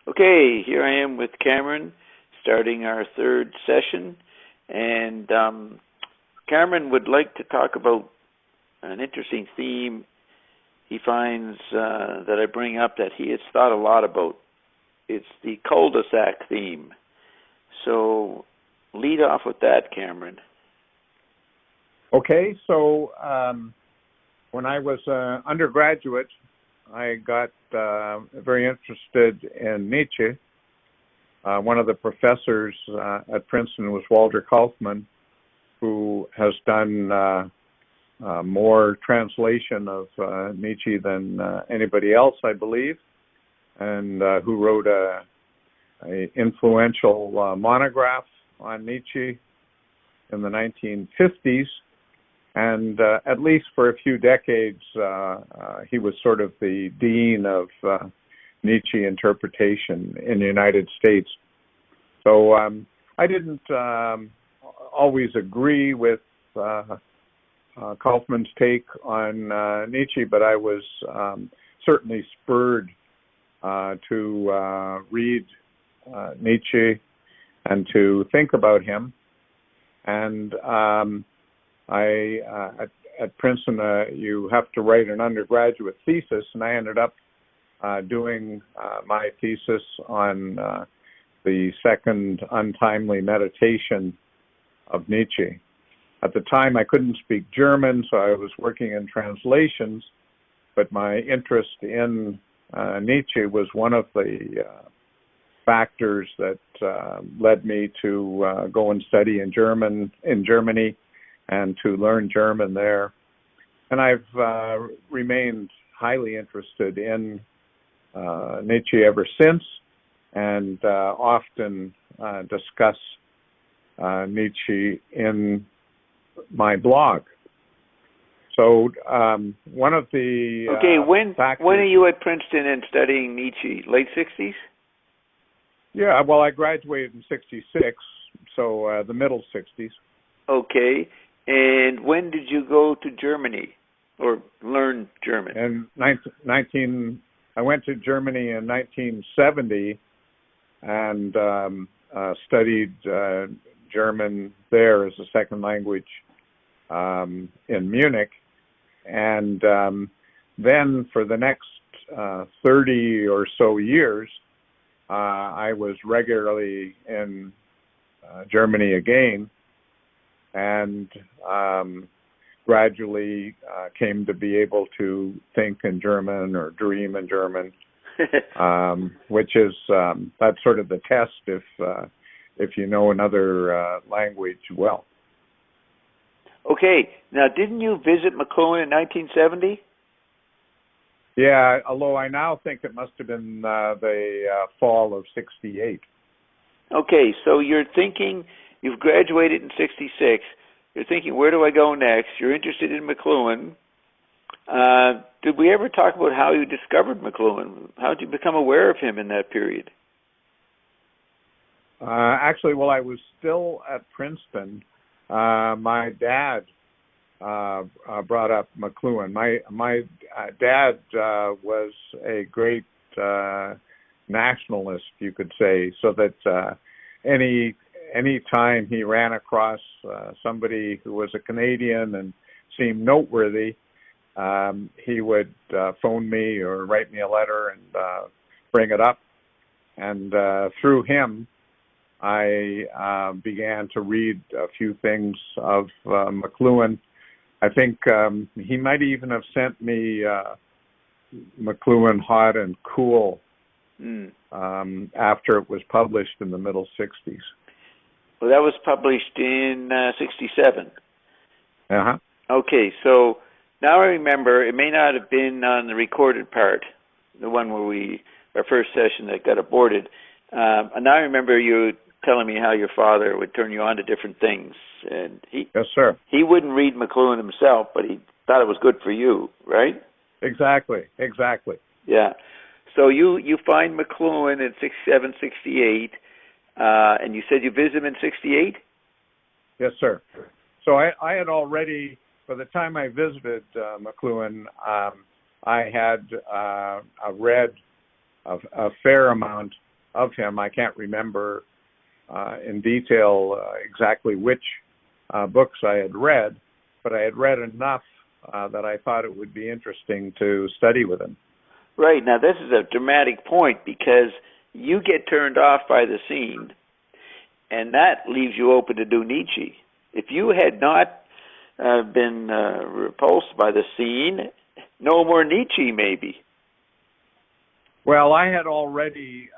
Okay, here I am with Cameron, starting our third session, and Cameron would like to talk about an interesting theme he finds that I bring up that he has thought a lot about. It's the cul-de-sac theme. So lead off with that, Cameron. Okay, so when I was undergraduate, I got very interested in Nietzsche. One of the professors at Princeton was Walter Kaufman, who has done more translation of Nietzsche than anybody else, I believe, and who wrote a influential monograph on Nietzsche in the 1950s. And at least for a few decades, he was sort of the dean of Nietzsche interpretation in the United States. So I didn't always agree with Kaufman's take on Nietzsche, but I was certainly spurred to read Nietzsche and to think about him. And at Princeton, you have to write an undergraduate thesis, and I ended up doing my thesis on the second untimely meditation of Nietzsche. At the time, I couldn't speak German, so I was working in translations, but my interest in Nietzsche was one of the factors that led me to go and study in Germany, and to learn German there. And I've remained highly interested in Nietzsche ever since, and often discuss Nietzsche in my blog. So one of the when factors... When are you at Princeton and studying Nietzsche? Late 60s? Yeah, well, I graduated in 66, so the middle 60s. Okay. And when did you go to Germany or learn German? In I went to Germany in 1970 and studied German there as a second language in Munich. And then for the next 30 or so years, I was regularly in Germany again, and gradually came to be able to think in German or dream in German, which is that's sort of the test if you know another language well. Okay. Now, didn't you visit McLuhan in 1970? Yeah, although I now think it must have been the fall of 68. Okay, so you're thinking... You've graduated in 66. You're thinking, where do I go next? You're interested in McLuhan. Did we ever talk about how you discovered McLuhan? How did you become aware of him in that period? Actually, while I was still at Princeton, my dad brought up McLuhan. My dad was a great nationalist, you could say, so that any time he ran across somebody who was a Canadian and seemed noteworthy, he would phone me or write me a letter and bring it up. And through him, I began to read a few things of McLuhan. I think he might even have sent me McLuhan Hot and Cool after it was published in the middle 60s. Well, that was published in 67. Uh-huh. Okay, so now I remember, it may not have been on the recorded part, the one where our first session that got aborted. And now I remember you telling me how your father would turn you on to different things. And yes, sir. He wouldn't read McLuhan himself, but he thought it was good for you, right? Exactly. Yeah. So you find McLuhan in 67, 68, and you said you visited him in 68? Yes, sir. So I had already, by the time I visited McLuhan, I had read a fair amount of him. I can't remember in detail exactly which books I had read, but I had read enough that I thought it would be interesting to study with him. Right. Now, this is a dramatic point because you get turned off by the scene, and that leaves you open to do Nietzsche. If you had not been repulsed by the scene, no more Nietzsche, maybe. Well, I had already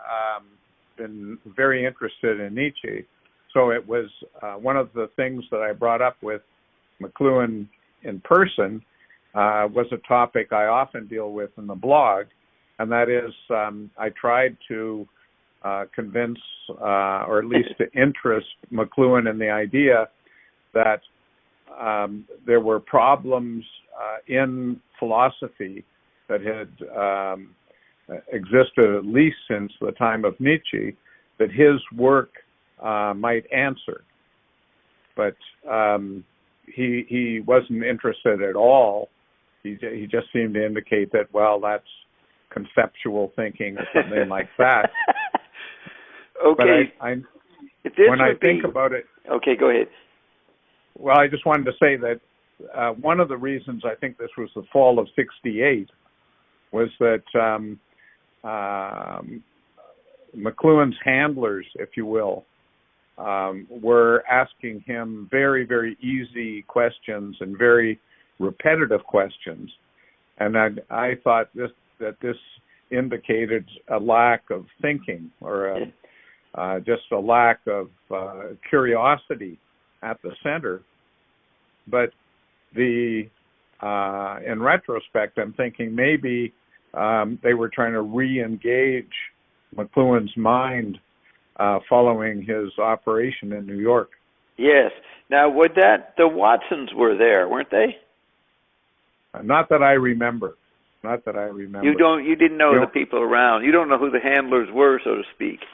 been very interested in Nietzsche, so it was one of the things that I brought up with McLuhan in person was a topic I often deal with in the blog, and that is I tried to convince, or at least to interest McLuhan in the idea that there were problems in philosophy that had existed at least since the time of Nietzsche that his work might answer. But he wasn't interested at all. He just seemed to indicate that, well, that's conceptual thinking or something like that. Okay. But when I think about it... Okay, go ahead. Well, I just wanted to say that one of the reasons I think this was the fall of '68 was that McLuhan's handlers, if you will, were asking him very, very easy questions and very repetitive questions. And I thought that this indicated a lack of thinking or just a lack of curiosity at the center. But in retrospect, I'm thinking maybe they were trying to re-engage McLuhan's mind following his operation in New York. Yes. Now, the Watsons were there, weren't they? Not that I remember. You didn't know the people around. You don't know who the handlers were, so to speak.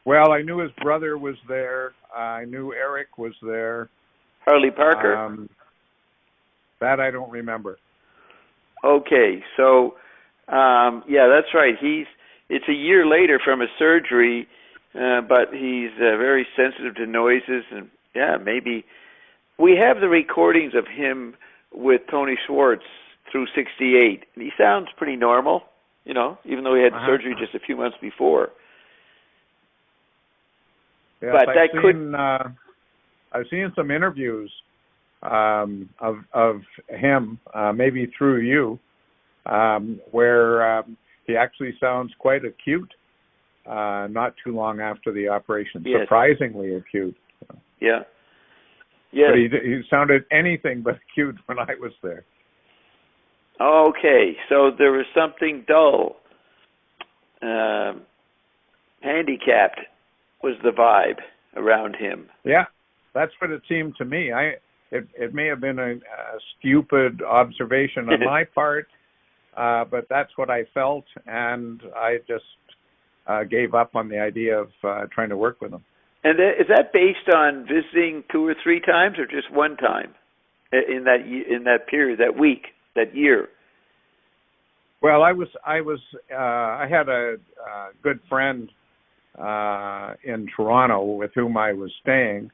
Well, I knew his brother was there. I knew Eric was there. Harley Parker? That I don't remember. Okay, so, yeah, that's right. It's a year later from his surgery, but he's very sensitive to noises, and, yeah, maybe. We have the recordings of him with Tony Schwartz through '68, and he sounds pretty normal, even though he had the surgery just a few months before. Yes, but I've seen some interviews of him, maybe through you, where he actually sounds quite acute, not too long after the operation, yes. Surprisingly acute. Yeah. Yes. But he sounded anything but acute when I was there. Okay, so there was something dull. Handicapped was the vibe around him. Yeah, that's what it seemed to me. It may have been a stupid observation on my part, but that's what I felt, and I just gave up on the idea of trying to work with him. And is that based on visiting 2 or 3 times, or just one time in that period, that week, that year? Well, I had a good friend in Toronto with whom I was staying,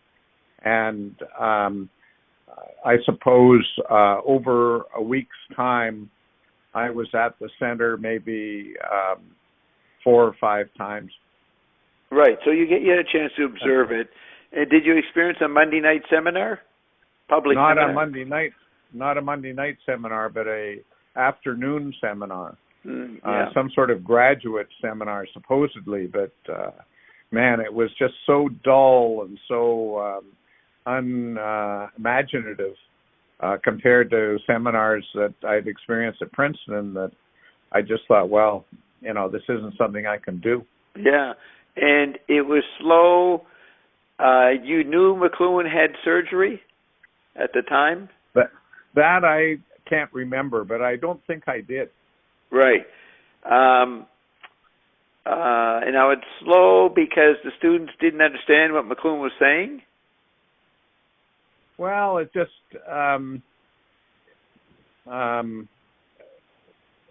and I suppose over a week's time, I was at the center maybe 4 or 5 times. Right. So you had a chance to observe it. And did you experience a Monday night seminar? Public seminar? Not a Monday night seminar, but a afternoon seminar. Yeah. Some sort of graduate seminar, supposedly. But man, it was just so dull and so unimaginative compared to seminars that I'd experienced at Princeton that I just thought, well, this isn't something I can do. Yeah. And it was slow. You knew McLuhan had surgery at the time? That I can't remember, but I don't think I did. Right. And now it's slow because the students didn't understand what McLuhan was saying? Well, it just...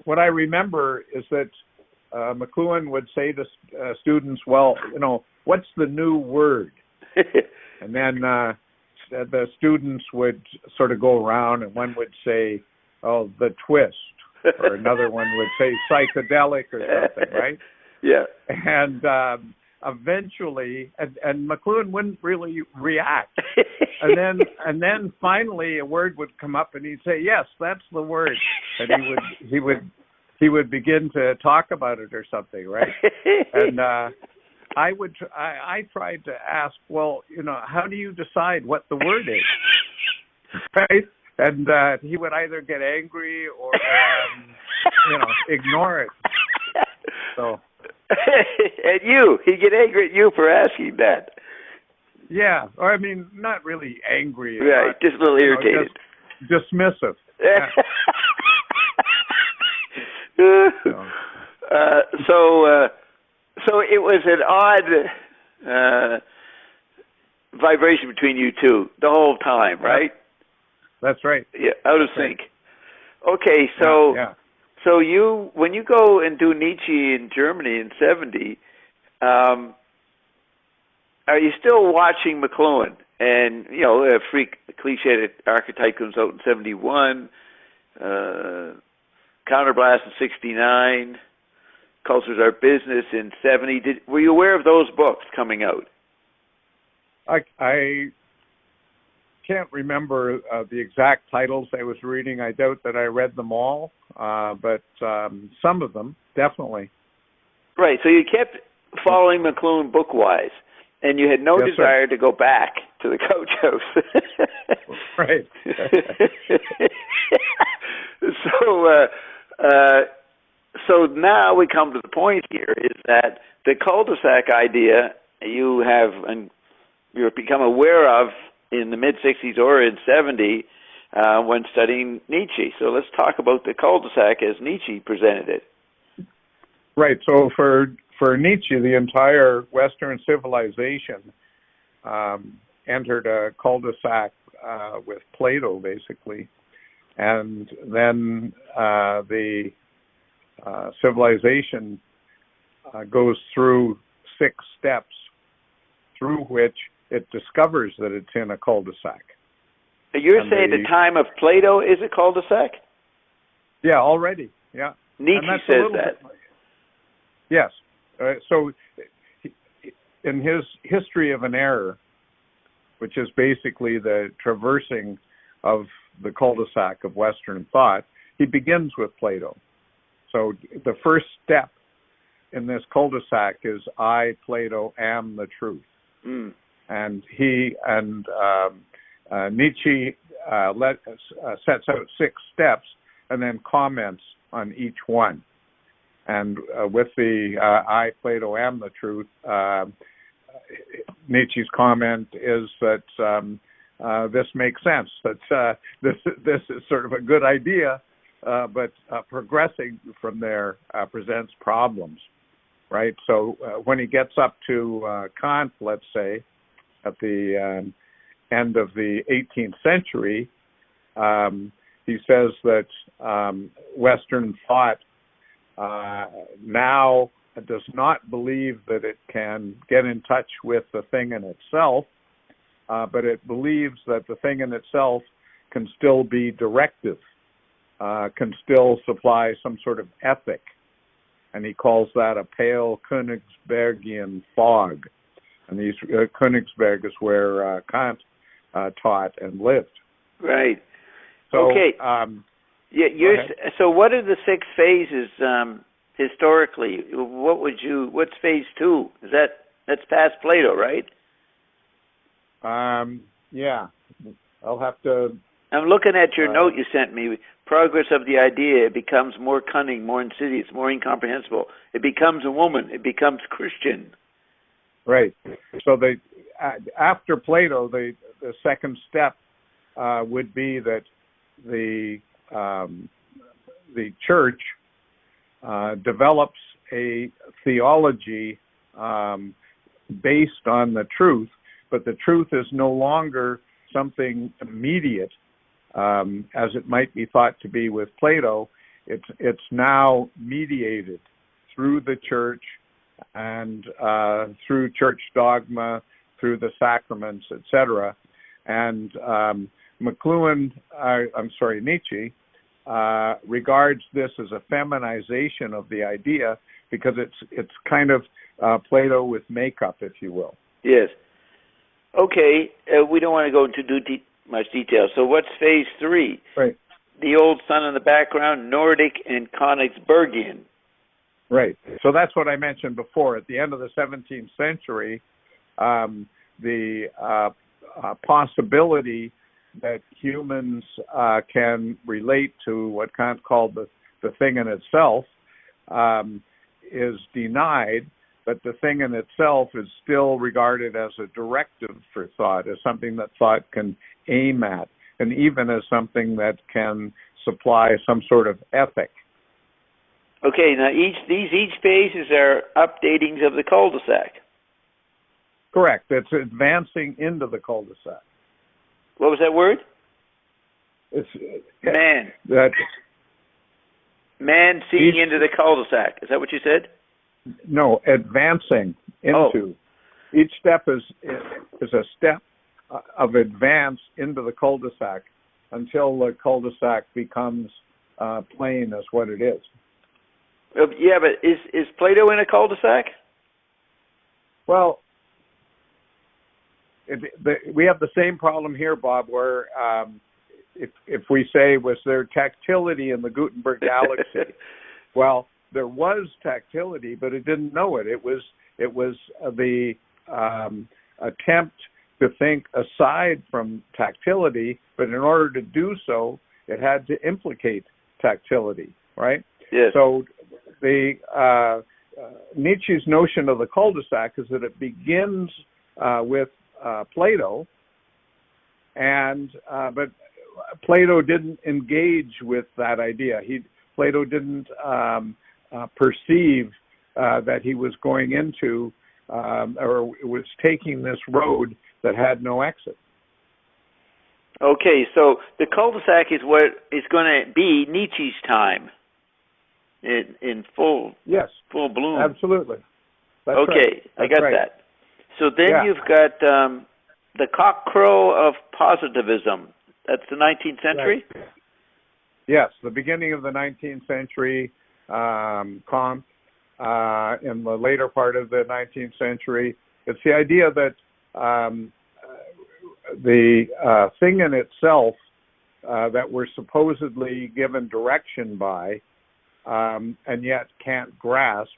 what I remember is that McLuhan would say to students, well, what's the new word? And then the students would sort of go around, and one would say, oh, the twist, or another one would say psychedelic or something, right? Yeah. And eventually, and McLuhan wouldn't really react. And then finally a word would come up, and he'd say, yes, that's the word. And he would begin to talk about it or something, right? And I tried to ask, well, how do you decide what the word is? Right? And he would either get angry or ignore it. So at you, he'd get angry at you for asking that. Yeah, or not really angry. Right, just a little irritated. Just dismissive. So it was an odd vibration between you two the whole time, right? That's right. Yeah, out of sync. Okay, so so when you go and do Nietzsche in Germany in '70, are you still watching McLuhan? And a freak cliche archetype comes out in '71, Counterblast in '69, Cultures Are Business in '70. Were you aware of those books coming out? I can't remember the exact titles I was reading. I doubt that I read them all, but some of them, definitely. Right, so you kept following McLuhan book-wise, and you had no desire to go back to the coach house. Right. So now we come to the point here is that the cul-de-sac idea you've become aware of in the mid-'60s or in '70 when studying Nietzsche. So let's talk about the cul-de-sac as Nietzsche presented it. Right. So for Nietzsche, the entire Western civilization entered a cul-de-sac with Plato, basically. And then the civilization goes through 6 steps through which it discovers that it's in a cul-de-sac. You're saying the time of Plato is a cul-de-sac? Yeah, already, yeah. Nietzsche says that. Yes. So in his History of an Error, which is basically the traversing of the cul-de-sac of Western thought, he begins with Plato. So the first step in this cul-de-sac is I, Plato, am the truth. Mm. And Nietzsche sets out 6 steps and then comments on each one. And with the I, Plato, am the truth, Nietzsche's comment is that this makes sense, that this is sort of a good idea, but progressing from there presents problems, right? So when he gets up to Kant, let's say, at the end of the 18th century, he says that Western thought now does not believe that it can get in touch with the thing in itself, but it believes that the thing in itself can still be directive, can still supply some sort of ethic. And he calls that a pale Königsbergian fog. And these Königsberg is where Kant taught and lived. Right. So, okay. So what are the 6 phases historically? What's phase 2? That's past Plato, right? Yeah. I'll have to... I'm looking at your note you sent me. Progress of the idea, it becomes more cunning, more insidious, more incomprehensible. It becomes a woman. It becomes Christian. Right. So after Plato, the second step would be that the church develops a theology based on the truth, but the truth is no longer something immediate, as it might be thought to be with Plato. It's now mediated through the church and through church dogma, through the sacraments, etc. And Nietzsche regards this as a feminization of the idea because it's kind of Plato with makeup, if you will. Yes. Okay, we don't want to go into much detail. So what's phase 3? Right. The old sun in the background, Nordic and Königsbergian. Right. So that's what I mentioned before. At the end of the 17th century, the possibility that humans can relate to what Kant called the thing in itself is denied, but the thing in itself is still regarded as a directive for thought, as something that thought can aim at, and even as something that can supply some sort of ethic. Okay, now each phases are updatings of the cul-de-sac. Correct. It's advancing into the cul-de-sac. What was that word? It's man. That man seeing into the cul-de-sac. Is that what you said? No, advancing into. Each step is a step of advance into the cul-de-sac until the cul-de-sac becomes plain as what it is. Yeah, but is Plato in a cul-de-sac? Well, we have the same problem here, Bob, where if we say, was there tactility in the Gutenberg galaxy? Well, there was tactility, but it didn't know it. It was the attempt to think aside from tactility, but in order to do so, it had to implicate tactility, right? Yes. So the Nietzsche's notion of the cul-de-sac is that it begins with Plato, and but Plato didn't engage with that idea. Plato didn't perceive that he was going into or was taking this road that had no exit. Okay, so the cul-de-sac is what is going to be Nietzsche's time in full bloom. Absolutely. That's okay, right. I got right. that. So then you've got the cockcrow of positivism. That's the 19th century? Right. Yes, the beginning of the 19th century, Kant, in the later part of the 19th century. It's the idea that the thing in itself that we're supposedly given direction by and yet can't grasp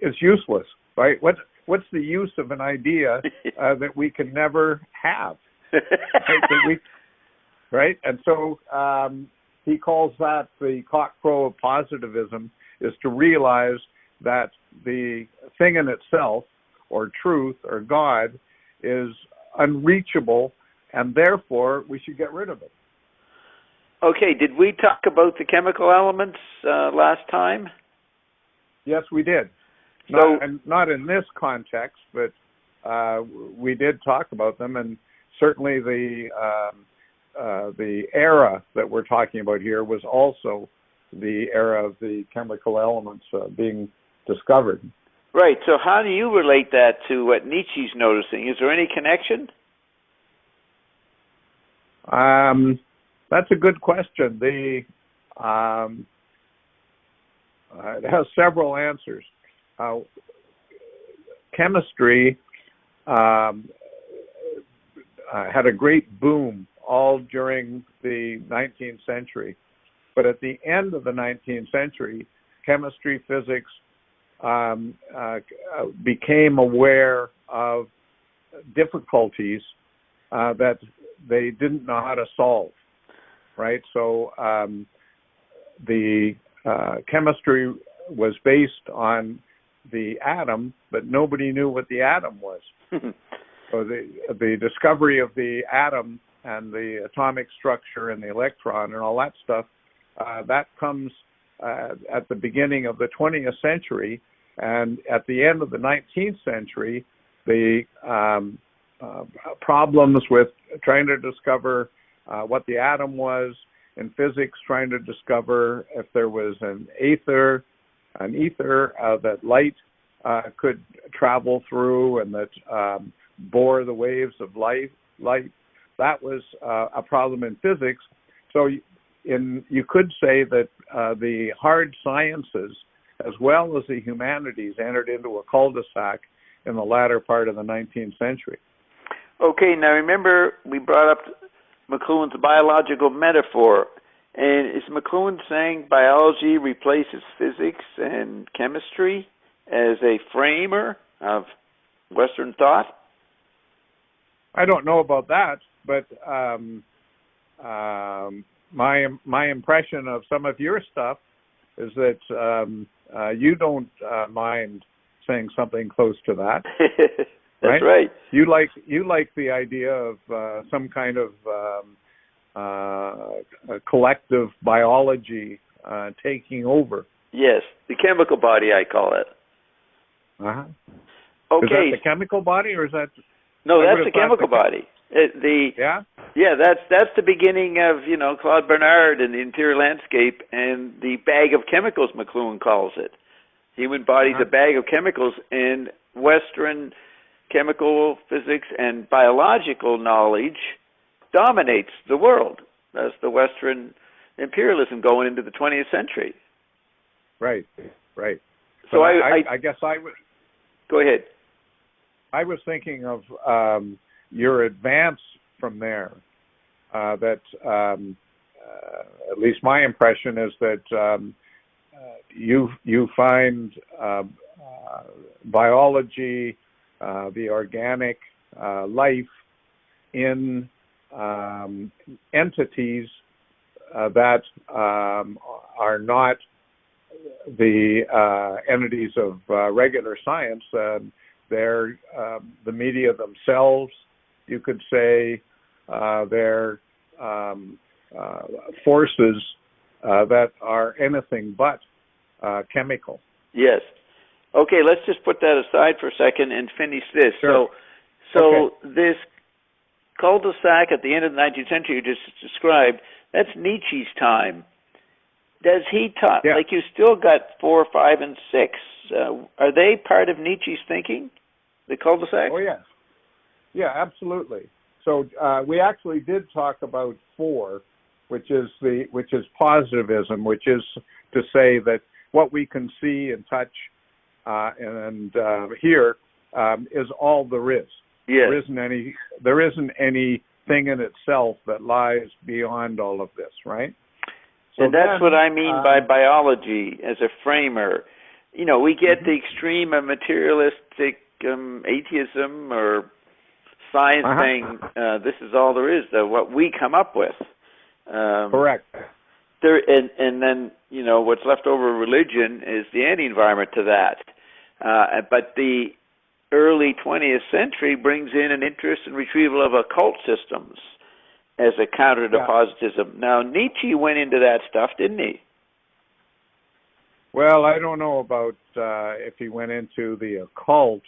is useless, right? What's the use of an idea that we can never have? Right? And so he calls that the cockcrow of positivism, is to realize that the thing in itself, or truth, or God, is unreachable, and therefore we should get rid of it. Okay, did we talk about the chemical elements last time? Yes, we did. So, not in this context, but we did talk about them, and certainly the era that we're talking about here was also the era of the chemical elements being discovered. Right. So how do you relate that to what Nietzsche's noticing? Is there any connection? That's a good question. It has several answers. Chemistry had a great boom all during the 19th century. But at the end of the 19th century, chemistry, physics became aware of difficulties that they didn't know how to solve, right? So the chemistry was based on the atom, but nobody knew what the atom was. So the discovery of the atom and the atomic structure and the electron and all that stuff, that comes at the beginning of the 20th century. And at the end of the 19th century, the problems with trying to discover what the atom was in physics trying to discover if there was an ether that light could travel through and that bore the waves of light. That was a problem in physics. So you could say that the hard sciences as well as the humanities entered into a cul-de-sac in the latter part of the 19th century. Okay, now remember we brought up McLuhan's biological metaphor. And is McLuhan saying biology replaces physics and chemistry as a framer of Western thought? I don't know about that, but my impression of some of your stuff is that you don't mind saying something close to that. That's right. You like the idea of some kind of collective biology taking over. Yes, the chemical body, I call it. Uh-huh. Okay. Is that the chemical body, or is that? No, that's the chemical body. Yeah. Yeah, that's the beginning of Claude Bernard and the interior landscape and the bag of chemicals, McLuhan calls it. Human body's a bag of chemicals, and Western chemical physics and biological knowledge dominates the world. That's the Western imperialism going into the 20th century. Right. So I guess I would. Go ahead. I was thinking of your advance from there. That at least my impression is that you find biology, the organic life in entities that are not the entities of regular science. They're the media themselves, you could say. They're forces that are anything but chemical. Yes. Okay, let's just put that aside for a second and finish this. Sure. So this cul-de-sac at the end of the 19th century you just described, that's Nietzsche's time. Does he talk, like you still got 4, 5, and 6, are they part of Nietzsche's thinking, the cul-de-sac? Oh, yes. Yeah, absolutely. So we actually did talk about 4, which is positivism, which is to say that what we can see and touch and hear is all there is. Yes. There isn't anything in itself that lies beyond all of this, right? So and that's what I mean by biology as a framer. We get the extreme of materialistic atheism or science saying this is all there is, what we come up with. Correct. And then, what's left over religion is the anti-environment to that. But the early 20th century brings in an interest in retrieval of occult systems as a counter to positivism. Now, Nietzsche went into that stuff, didn't he? Well, I don't know about if he went into the occult.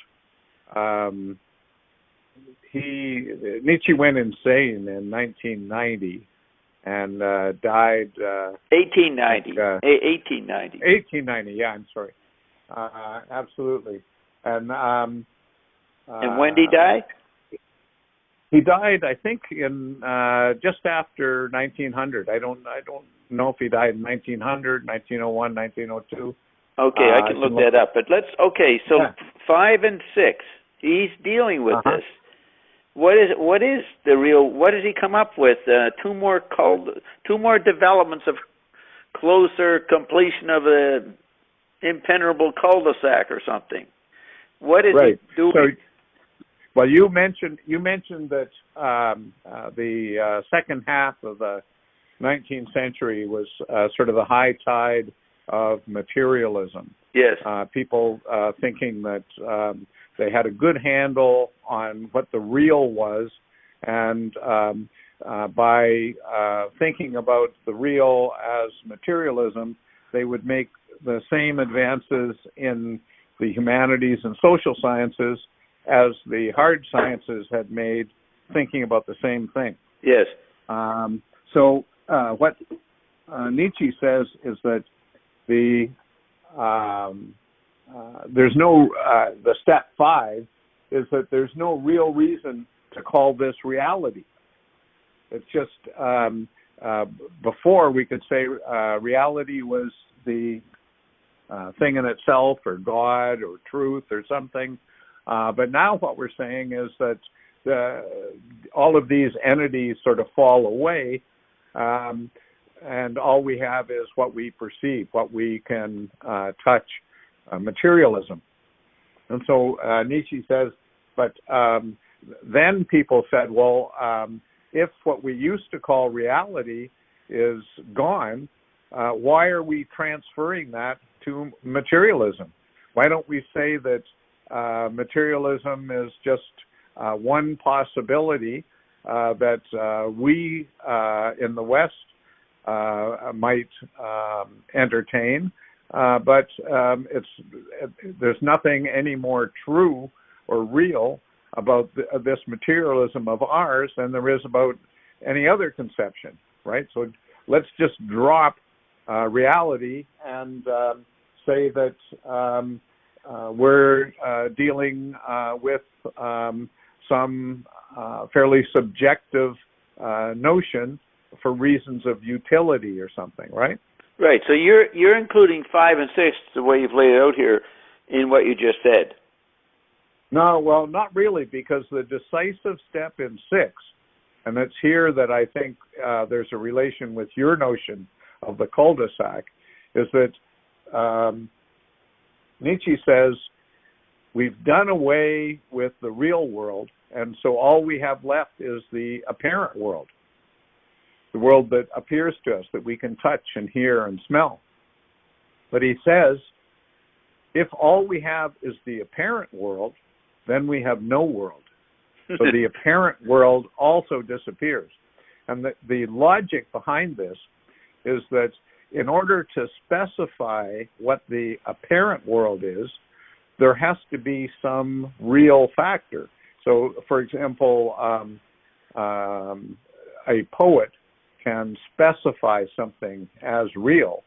Nietzsche went insane in 1990 and died... 1890. 1890. 1890, yeah, I'm sorry. Absolutely. And when did he die? He died, I think, in just after 1900. I don't know if he died in 1900, 1901, 1902. Okay, I can look that up. But so 5 and 6, he's dealing with this. What does he come up with? Two more developments of closer completion of a impenetrable cul-de-sac or something. What is he doing? So, well, you mentioned that the second half of the 19th century was sort of the high tide of materialism. Yes. People thinking that they had a good handle on what the real was, and by thinking about the real as materialism, they would make the same advances in the humanities and social sciences as the hard sciences had made, thinking about the same thing. Yes. So what Nietzsche says is that there's no the step 5 is that there's no real reason to call this reality. It's just before we could say reality was the thing in itself, or God, or truth, or something. But now what we're saying is that all of these entities sort of fall away, and all we have is what we perceive, what we can touch, materialism. And so Nietzsche says, but then people said, well, if what we used to call reality is gone, why are we transferring that to materialism? Why don't we say that materialism is just one possibility that we in the West might entertain, but there's nothing any more true or real about this materialism of ours than there is about any other conception, right? So let's just drop reality and say that we're dealing with some fairly subjective notion for reasons of utility or something, right? Right. So you're including 5 and 6, the way you've laid it out here, in what you just said. No, well, not really, because the decisive step in 6, and it's here that I think there's a relation with your notion of the cul-de-sac, is that Nietzsche says we've done away with the real world, and so all we have left is the apparent world, the world that appears to us, that we can touch and hear and smell. But he says, if all we have is the apparent world, then we have no world. So the apparent world also disappears. And the logic behind this is that in order to specify what the apparent world is, there has to be some real factor. So, for example, a poet can specify something as real,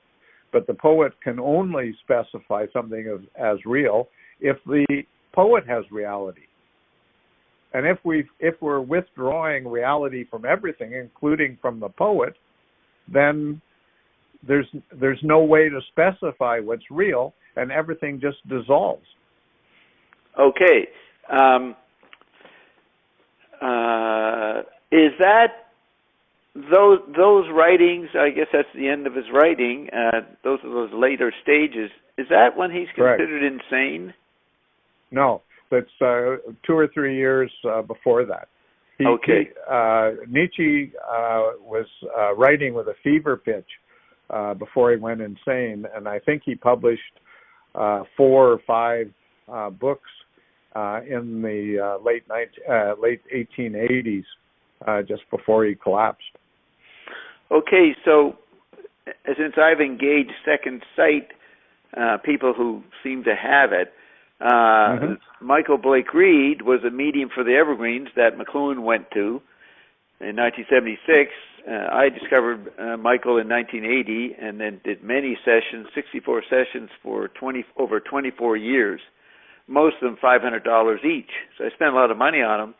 but the poet can only specify something as real if the poet has reality. And if we're withdrawing reality from everything, including from the poet, then there's no way to specify what's real, and everything just dissolves. Okay. Is that those writings? I guess that's the end of his writing. Those are those later stages. Is that when he's considered insane? No, that's 2 or 3 years before that. Nietzsche was writing with a fever pitch before he went insane, and I think he published 4 or 5 books in the late 1880s, just before he collapsed. Okay, so since I've engaged second sight people who seem to have it, Michael Blake Reed was a medium for the Evergreens that McLuhan went to in 1976. I discovered Michael in 1980 and then did many sessions, 64 sessions for over 24 years, most of them $500 each. So I spent a lot of money on them.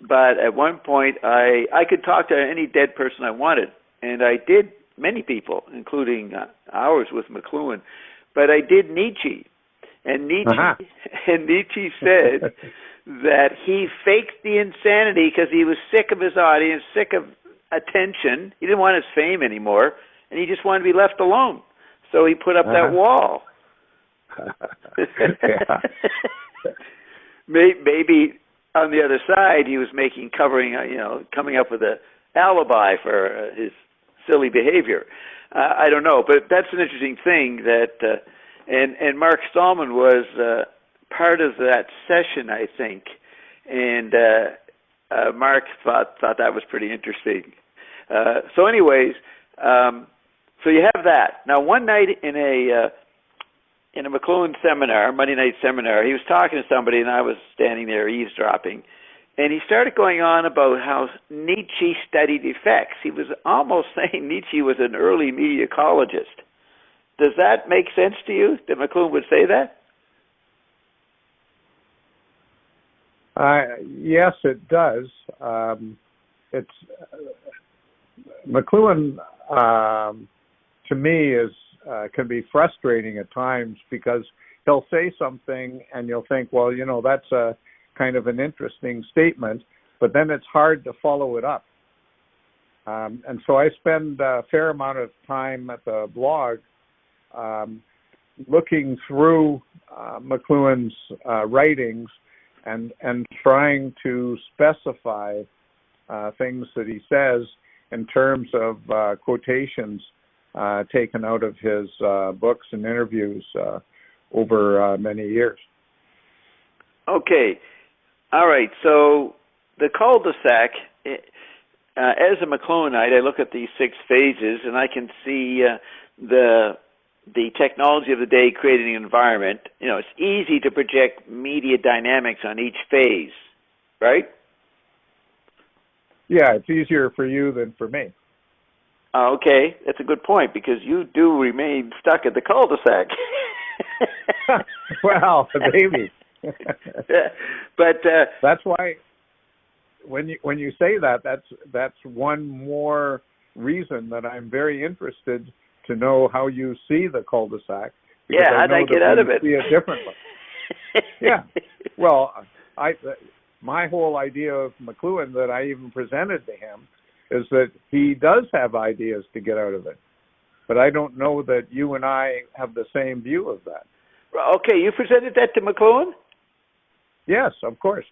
But at one point, I could talk to any dead person I wanted, and I did many people, including ours with McLuhan. But I did Nietzsche. And Nietzsche said that he faked the insanity because he was sick of his audience, sick of attention. He didn't want his fame anymore, and he just wanted to be left alone. So he put up that wall. Maybe on the other side, he was coming up with an alibi for his silly behavior. I don't know, but that's an interesting thing that. And Mark Stallman was part of that session, I think, and Mark thought that was pretty interesting. So, anyways, so you have that. Now, one night in a McLuhan seminar, Monday night seminar, he was talking to somebody, and I was standing there eavesdropping, And he started going on about how Nietzsche studied effects. He was almost saying Nietzsche was an early mediacologist. Does that make sense to you, that McLuhan would say that? Yes, it does. It's McLuhan, to me, is can be frustrating at times because he'll say something and you'll think, well, that's a kind of an interesting statement, but then it's hard to follow it up. And so I spend a fair amount of time at the blog looking through McLuhan's writings and trying to specify things that he says in terms of quotations taken out of his books and interviews over many years. Okay. All right. So the cul-de-sac, as a McLuhanite, I look at these 6 phases and I can see the technology of the day creating an environment. It's easy to project media dynamics on each phase, right? Yeah, it's easier for you than for me. Okay, that's a good point because you do remain stuck at the cul-de-sac. Well, maybe. But that's why when you say that, that's one more reason that I'm very interested to know how you see the cul-de-sac. Yeah, how'd I get out of it? See it differently. Yeah. Well, my whole idea of McLuhan that I even presented to him is that he does have ideas to get out of it. But I don't know that you and I have the same view of that. Okay, you presented that to McLuhan? Yes, of course.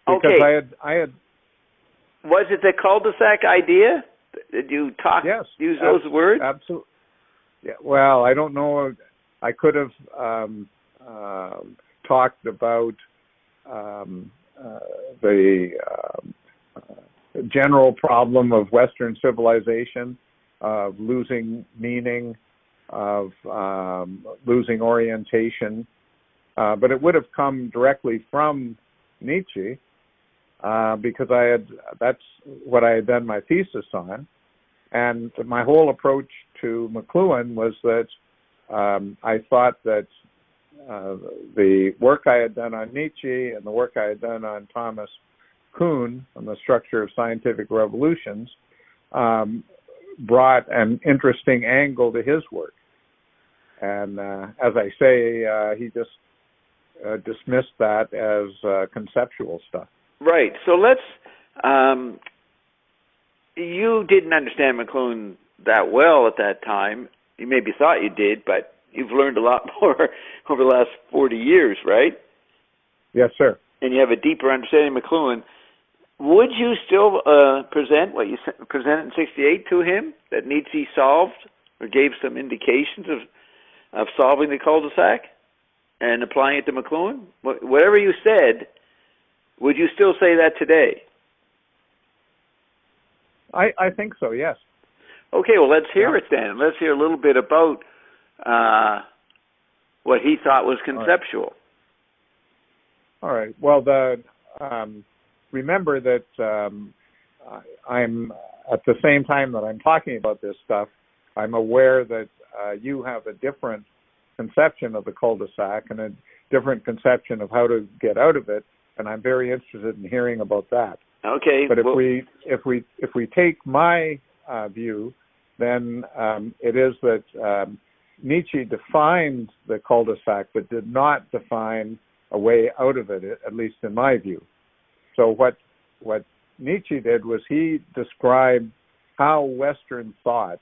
Because okay. I had. Was it the cul-de-sac idea? Did you use those words? Absolutely. Yeah. Well, I don't know. I could have talked about the general problem of Western civilization, of losing meaning, of losing orientation. But it would have come directly from Nietzsche because that's what I had done my thesis on. And my whole approach to McLuhan was that I thought that the work I had done on Nietzsche and the work I had done on Thomas Kuhn on the structure of scientific revolutions brought an interesting angle to his work. And as I say, he just dismissed that as conceptual stuff. Right. So let's. You didn't understand McLuhan that well at that time. You maybe thought you did, but you've learned a lot more over the last 40 years, right? Yes, sir. And you have a deeper understanding of McLuhan. Would you still present what you presented in '68 to him, that Nietzsche solved or gave some indications of solving the cul-de-sac and applying it to McLuhan? Whatever you said, would you still say that today? I think so, yes. Okay, well, let's hear it then. Let's hear a little bit about what he thought was conceptual. All right. Well, remember that I'm, at the same time that I'm talking about this stuff, I'm aware that you have a different conception of the cul-de-sac and a different conception of how to get out of it, and I'm very interested in hearing about that. Okay. But if we take my view, then it is that Nietzsche defined the cul-de-sac, but did not define a way out of it, at least in my view. So what Nietzsche did was he described how Western thought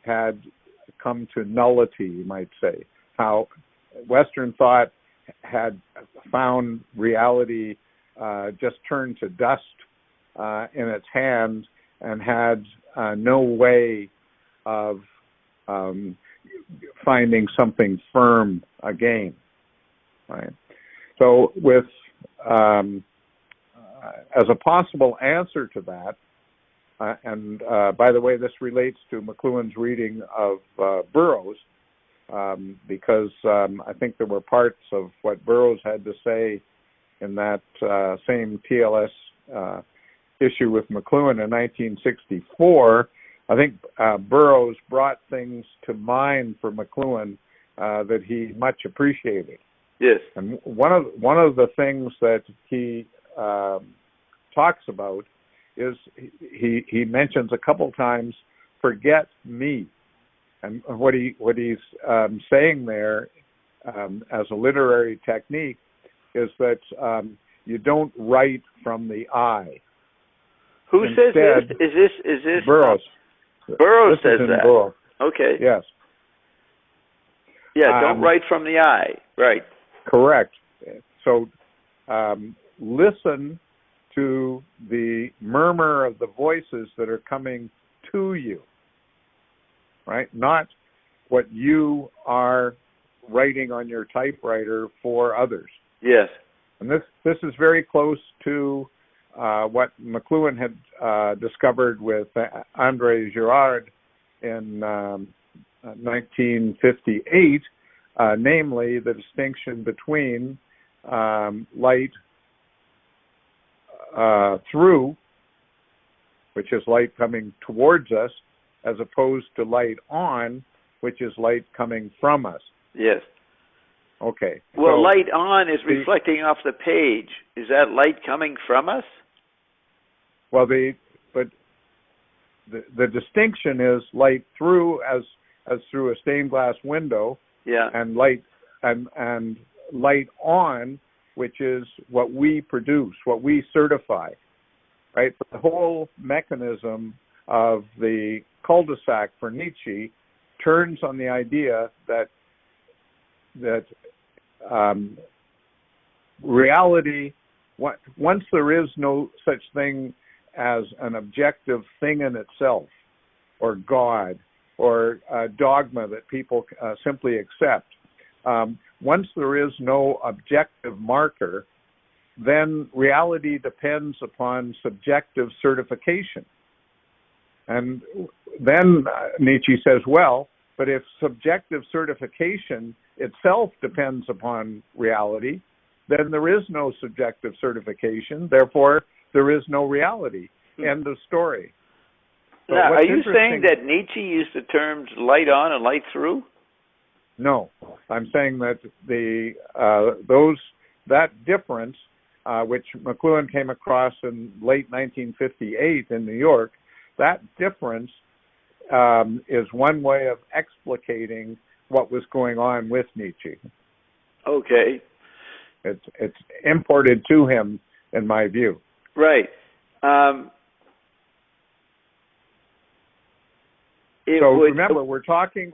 had come to nullity, you might say, how Western thought had found reality just turned to dust in its hand and had no way of finding something firm again. Right. So, with as a possible answer to that, and by the way, this relates to McLuhan's reading of Burroughs, because I think there were parts of what Burroughs had to say in that same TLS issue with McLuhan in 1964, I think Burroughs brought things to mind for McLuhan that he much appreciated. Yes. And one of the things that he talks about is he mentions a couple times, forget me. And what he's saying there as a literary technique is that you don't write from the I. Who says this? Is this Burroughs? Burroughs this says is in that. Burroughs. Okay. Yes. Yeah, don't write from the I. Right. Correct. So listen to the murmur of the voices that are coming to you, right? Not what you are writing on your typewriter for others. Yes. And this is very close to what McLuhan had discovered with André Girard in 1958, namely the distinction between light through, which is light coming towards us, as opposed to light on, which is light coming from us. Yes. Okay. Well, so light on is reflecting off the page. Is that light coming from us? Well, the distinction is light through as through a stained glass window. Yeah. And light and light on, which is what we produce, what we certify, right? The whole mechanism of the cul-de-sac for Nietzsche turns on the idea that reality, once there is no such thing as an objective thing in itself, or God, or a dogma that people simply accept, once there is no objective marker, then reality depends upon subjective certification. And then Nietzsche says, well, but if subjective certification itself depends upon reality, then there is no subjective certification, therefore there is no reality. End of story. So now, are you saying that Nietzsche used the terms light on and light through? No, I'm saying that that difference, which McLuhan came across in late 1958 in New York, that difference is one way of explicating what was going on with Nietzsche. Okay. It's imported to him, in my view. Right. Remember, we're talking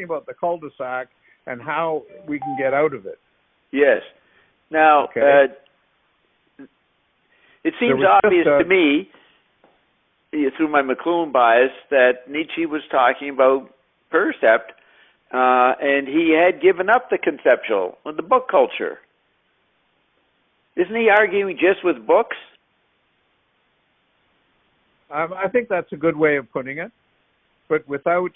about the cul-de-sac and how we can get out of it. Yes. Now, okay. It seems obvious to me, through my McLuhan bias, that Nietzsche was talking about percept, and he had given up the conceptual, the book culture. Isn't he arguing just with books? I think that's a good way of putting it, but without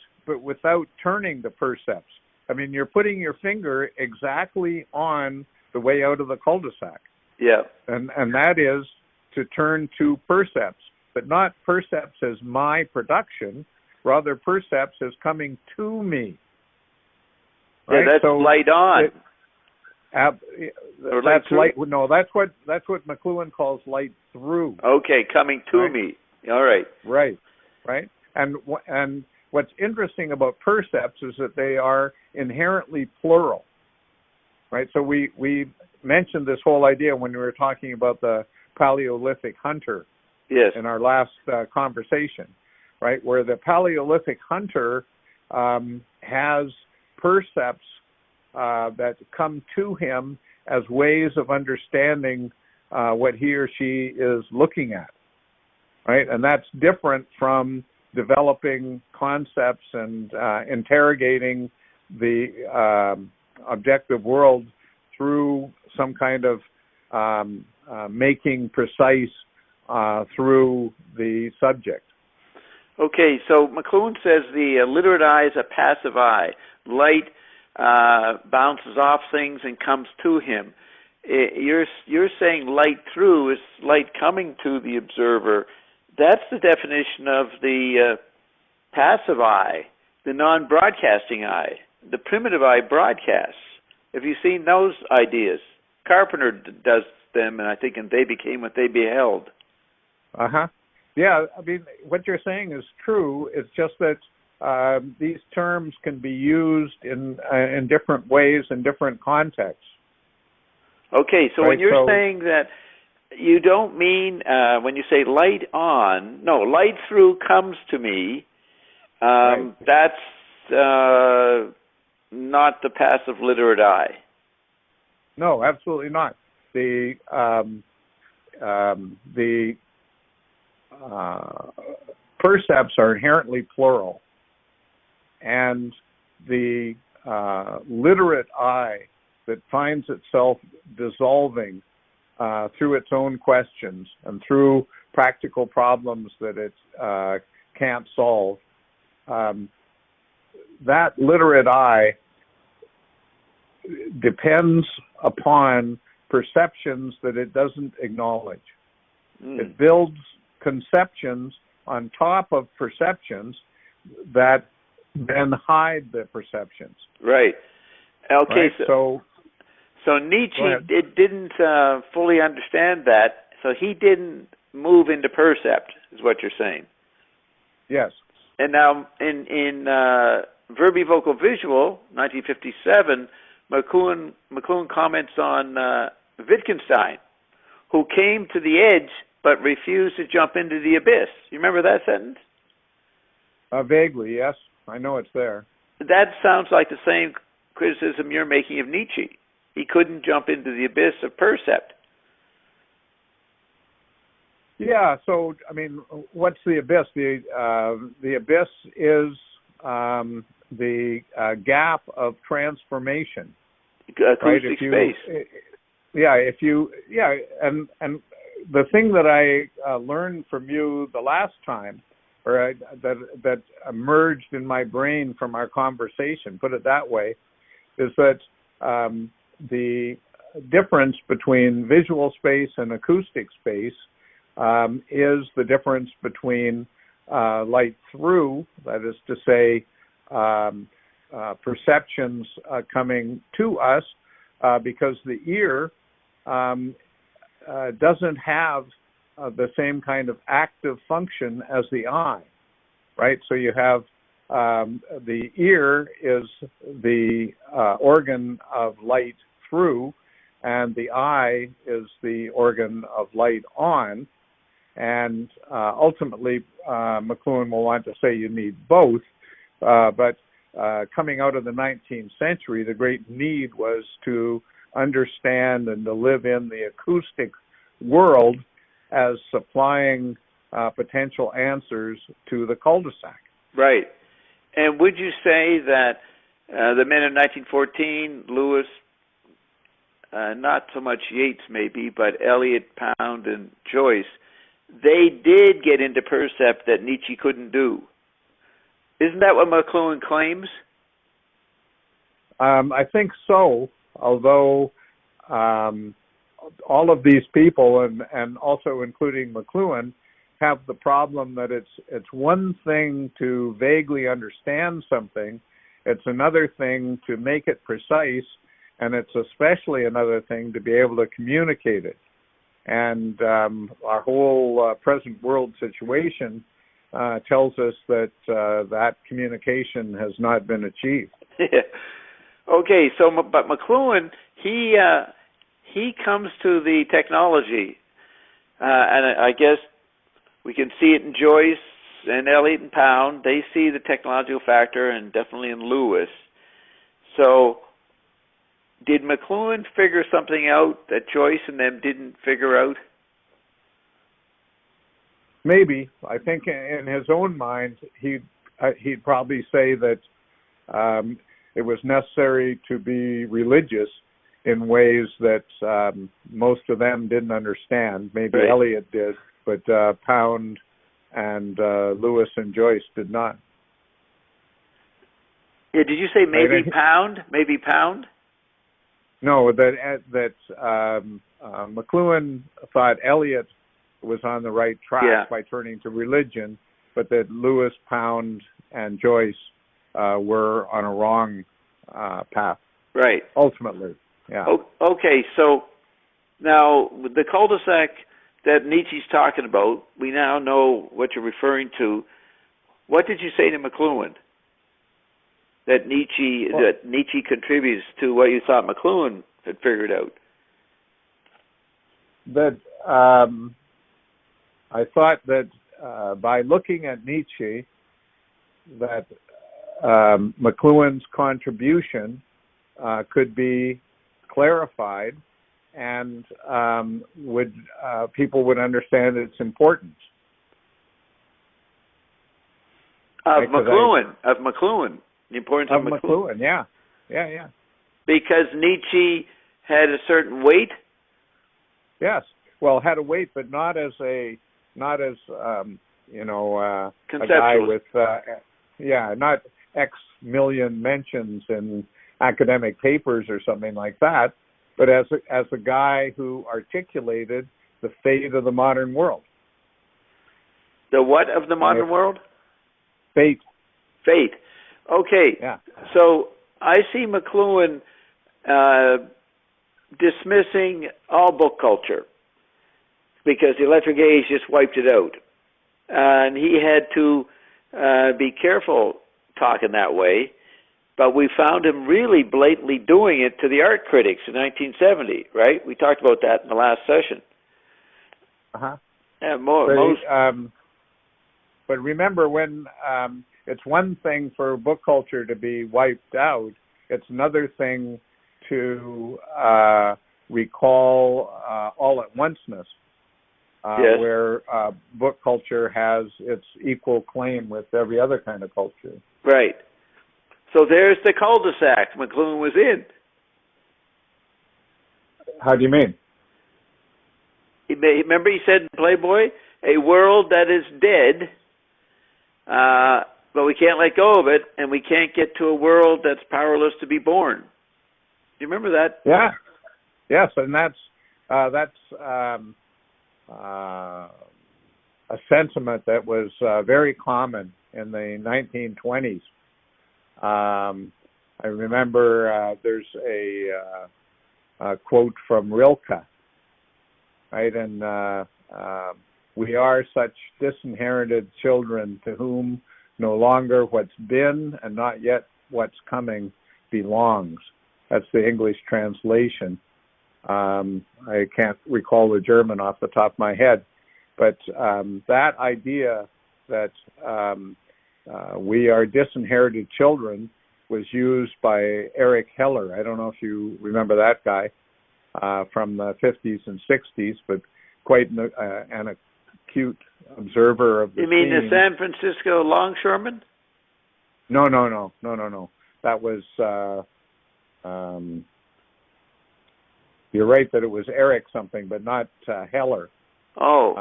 turning the percepts. I mean, you're putting your finger exactly on the way out of the cul-de-sac. Yeah. And that is to turn to percepts, but not percepts as my production, rather percepts as coming to me. Right? Yeah, that's so light on. That's light. No, that's what McLuhan calls light through. Okay, coming to right? me. All right. Right. And what's interesting about percepts is that they are inherently plural. Right. So we mentioned this whole idea when we were talking about the Paleolithic hunter. Yes. In our last conversation, right, where the Paleolithic hunter has percepts that come to him as ways of understanding what he or she is looking at, right? And that's different from developing concepts and interrogating the objective world through some kind of making precise through the subject. Okay, so McLuhan says the literate eye is a passive eye. Light bounces off things and comes to him. you're saying light through is light coming to the observer. That's the definition of the passive eye, the non-broadcasting eye. The primitive eye broadcasts. Have you seen those ideas? Carpenter does them, and I think they became what they beheld. Uh-huh. Yeah, I mean, what you're saying is true. It's just that these terms can be used in different ways in different contexts. Okay, so right? when you're saying that, you don't mean when you say light on, no, light through comes to me. Right. That's not the passive literate eye. No, absolutely not. The percepts are inherently plural, and the literate eye that finds itself dissolving through its own questions and through practical problems that it can't solve, that literate eye depends upon perceptions that it doesn't acknowledge. It builds conceptions on top of perceptions that then hide the perceptions. Right. Okay. Right? So Nietzsche didn't fully understand that, so he didn't move into percept, is what you're saying. Yes. And now in Verbivocal Visual, 1957, McLuhan comments on Wittgenstein, who came to the edge but refused to jump into the abyss. You remember that sentence? Vaguely, yes. I know it's there. That sounds like the same criticism you're making of Nietzsche. He couldn't jump into the abyss of percept. Yeah, so, I mean, what's the abyss? The abyss is the gap of transformation. Acoustic space. And the thing that I learned from you the last time, or that emerged in my brain from our conversation, put it that way, is that the difference between visual space and acoustic space is the difference between light through, that is to say, perceptions coming to us, because the ear doesn't have the same kind of active function as the eye, right? So you have the ear is the organ of light through, and the eye is the organ of light on. And ultimately, McLuhan will want to say you need both. But coming out of the 19th century, the great need was to understand and to live in the acoustic world as supplying potential answers to the cul-de-sac. Right. And would you say that the men of 1914, Lewis, not so much Yeats maybe, but Eliot, Pound, and Joyce, they did get into percept that Nietzsche couldn't do? Isn't that what McLuhan claims? I think so, although all of these people, and also including McLuhan, have the problem that it's one thing to vaguely understand something, it's another thing to make it precise, and it's especially another thing to be able to communicate it. And our whole present world situation tells us that that communication has not been achieved. Okay, so but McLuhan, he comes to the technology, and I guess we can see it in Joyce and Eliot and Pound. They see the technological factor, and definitely in Lewis. So did McLuhan figure something out that Joyce and them didn't figure out? Maybe. I think in his own mind, he'd probably say that it was necessary to be religious in ways that most of them didn't understand. Maybe right. Eliot did, but Pound and Lewis and Joyce did not. Yeah, did you say maybe Pound? Maybe Pound? No, McLuhan thought Eliot was on the right track by turning to religion, but that Lewis, Pound, and Joyce were on a wrong path. Right. Ultimately, yeah. Okay, so now the cul-de-sac that Nietzsche's talking about, we now know what you're referring to. What did you say to McLuhan? That Nietzsche contributes to what you thought McLuhan had figured out? That I thought that by looking at Nietzsche, that McLuhan's contribution could be clarified, and people would understand its importance. Of McLuhan, the importance of McLuhan, yeah. Because Nietzsche had a certain weight. Yes, well, had a weight, but not as a guy with not X million mentions in academic papers or something like that, but as a guy who articulated the fate of the modern world. The what of the modern world? Fate. Okay. Yeah. So I see McLuhan dismissing all book culture because the electric age just wiped it out. And he had to be careful talking that way, but we found him really blatantly doing it to the art critics in 1970, right? We talked about that in the last session. Uh-huh. But remember, when it's one thing for book culture to be wiped out, it's another thing to recall all-at-onceness, where book culture has its equal claim with every other kind of culture. Right. So there's the cul-de-sac McLuhan was in. How do you mean? Remember he said in Playboy, a world that is dead, but we can't let go of it, and we can't get to a world that's powerless to be born. Do you remember that? Yeah. Yes, and that's a sentiment that was very common in the 1920s. I remember there's a quote from Rilke, right? And we are such disinherited children to whom no longer what's been and not yet what's coming belongs. That's the English translation. I can't recall the German off the top of my head, but that idea that we are disinherited children was used by Eric Heller. I don't know if you remember that guy from the 50s and 60s, but quite an acute observer of the You mean scene. the San Francisco longshoreman? No. That was, you're right that it was Eric something, but not Heller. Oh,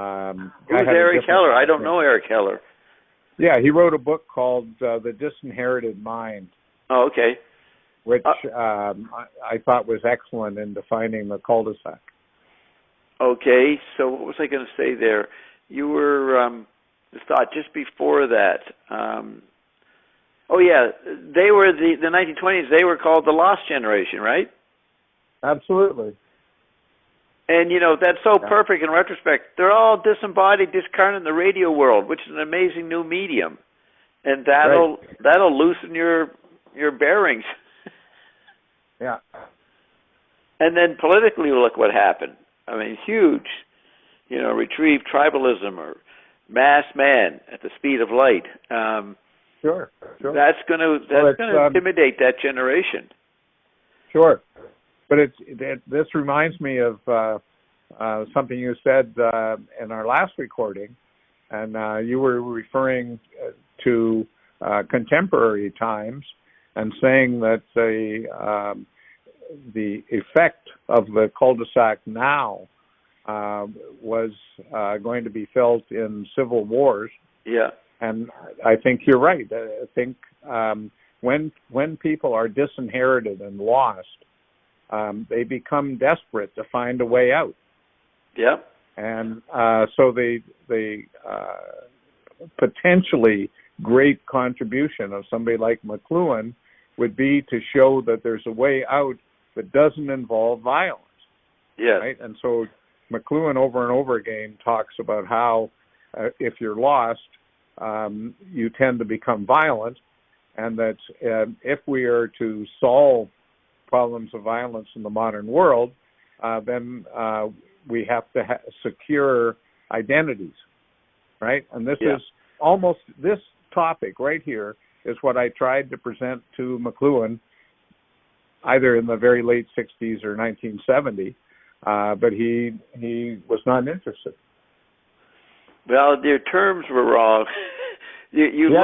who's Eric Heller? I don't know Eric Heller. Yeah, he wrote a book called The Disinherited Mind. Oh, okay. Which I thought was excellent in defining the cul-de-sac. Okay, so what was I going to say there? You were thought just before that. They were the 1920s. They were called the Lost Generation, right? Absolutely. And that's so perfect in retrospect. They're all disembodied, discarnate in the radio world, which is an amazing new medium, and that'll loosen your bearings. Yeah. And then politically, look what happened. I mean, huge, retrieve tribalism or mass man at the speed of light. Sure. That's going to intimidate that generation. Sure, but this reminds me of something you said in our last recording, and you were referring to contemporary times and saying that the effect of the cul-de-sac now was going to be felt in civil wars. Yeah. And I think you're right. I think when people are disinherited and lost, they become desperate to find a way out. Yep. And so the potentially great contribution of somebody like McLuhan would be to show that there's a way out that doesn't involve violence. Yes. Right? And so McLuhan over and over again talks about how if you're lost, you tend to become violent, and that if we are to solve problems of violence in the modern world, then we have to secure identities, right? And this is almost, this topic right here is what I tried to present to McLuhan either in the very late 60s or 1970, but he was not interested. Well, their terms were wrong. you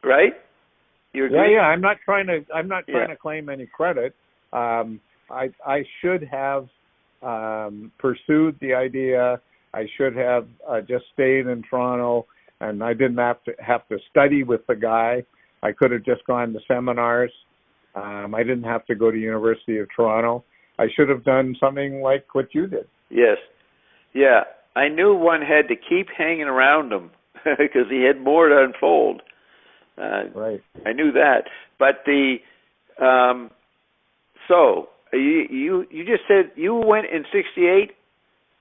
right? You agree? Yeah. I'm not trying to claim any credit. I should have pursued the idea. I should have just stayed in Toronto, and I didn't have to study with the guy. I could have just gone to seminars. I didn't have to go to University of Toronto. I should have done something like what you did. Yes. Yeah. I knew one had to keep hanging around him because he had more to unfold. Right. I knew that. But so you just said you went in 68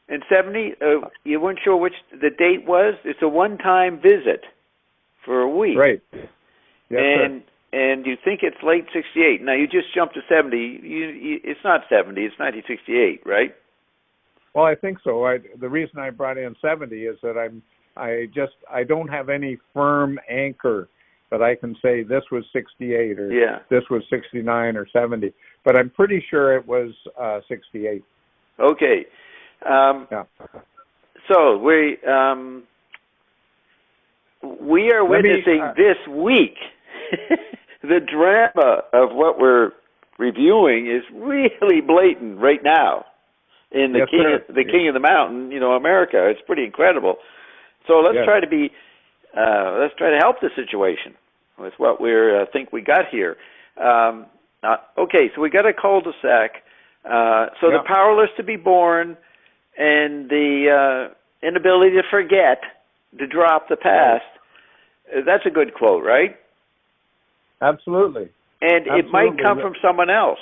and 70. You weren't sure which the date was. It's a one-time visit for a week. Right. Yes, and you think it's late 68. Now you just jumped to 70. It's not 70. It's 1968, right? Well, I think so. The reason I brought in 70 is that I don't have any firm anchor that I can say this was 68 or this was 69 or 70. But I'm pretty sure it was 68. Okay. So we are witnessing this week. The drama of what we're reviewing is really blatant right now in the King of the Mountain, America. It's pretty incredible. So let's try to help the situation with what we think we got here. Okay, so we got a cul-de-sac. So the powerless to be born and the inability to forget, to drop the past. That's a good quote, right? Absolutely. And it might come from someone else.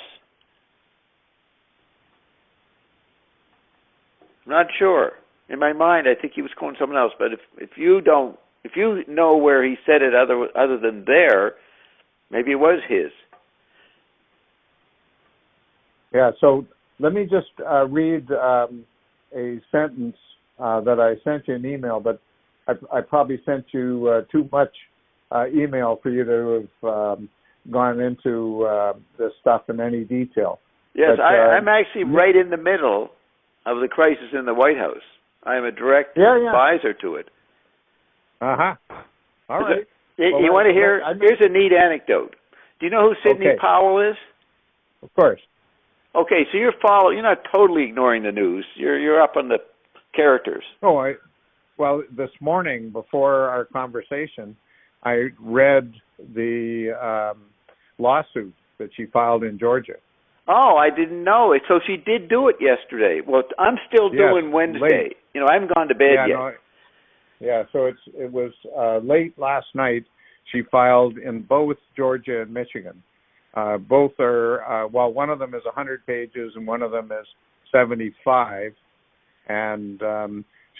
I'm not sure. In my mind, I think he was quoting someone else. But if you know where he said it other than there, maybe it was his. Yeah. So let me just read a sentence that I sent you an email, but I probably sent you too much email for you to have gone into this stuff in any detail. Yes, but, I'm actually right in the middle of the crisis in the White House. I am a direct advisor to it. All right. You want to hear? Here's a neat anecdote. Do you know who Sidney Powell is? Of course. Okay, so you're not totally ignoring the news. You're up on the characters. Oh, well, this morning before our conversation, I read the lawsuit that she filed in Georgia. Oh, I didn't know it. So she did do it yesterday. Well, I'm still doing Wednesday. Late. I haven't gone to bed yet. So it was late last night. She filed in both Georgia and Michigan. Both are, one of them is 100 pages and one of them is 75. And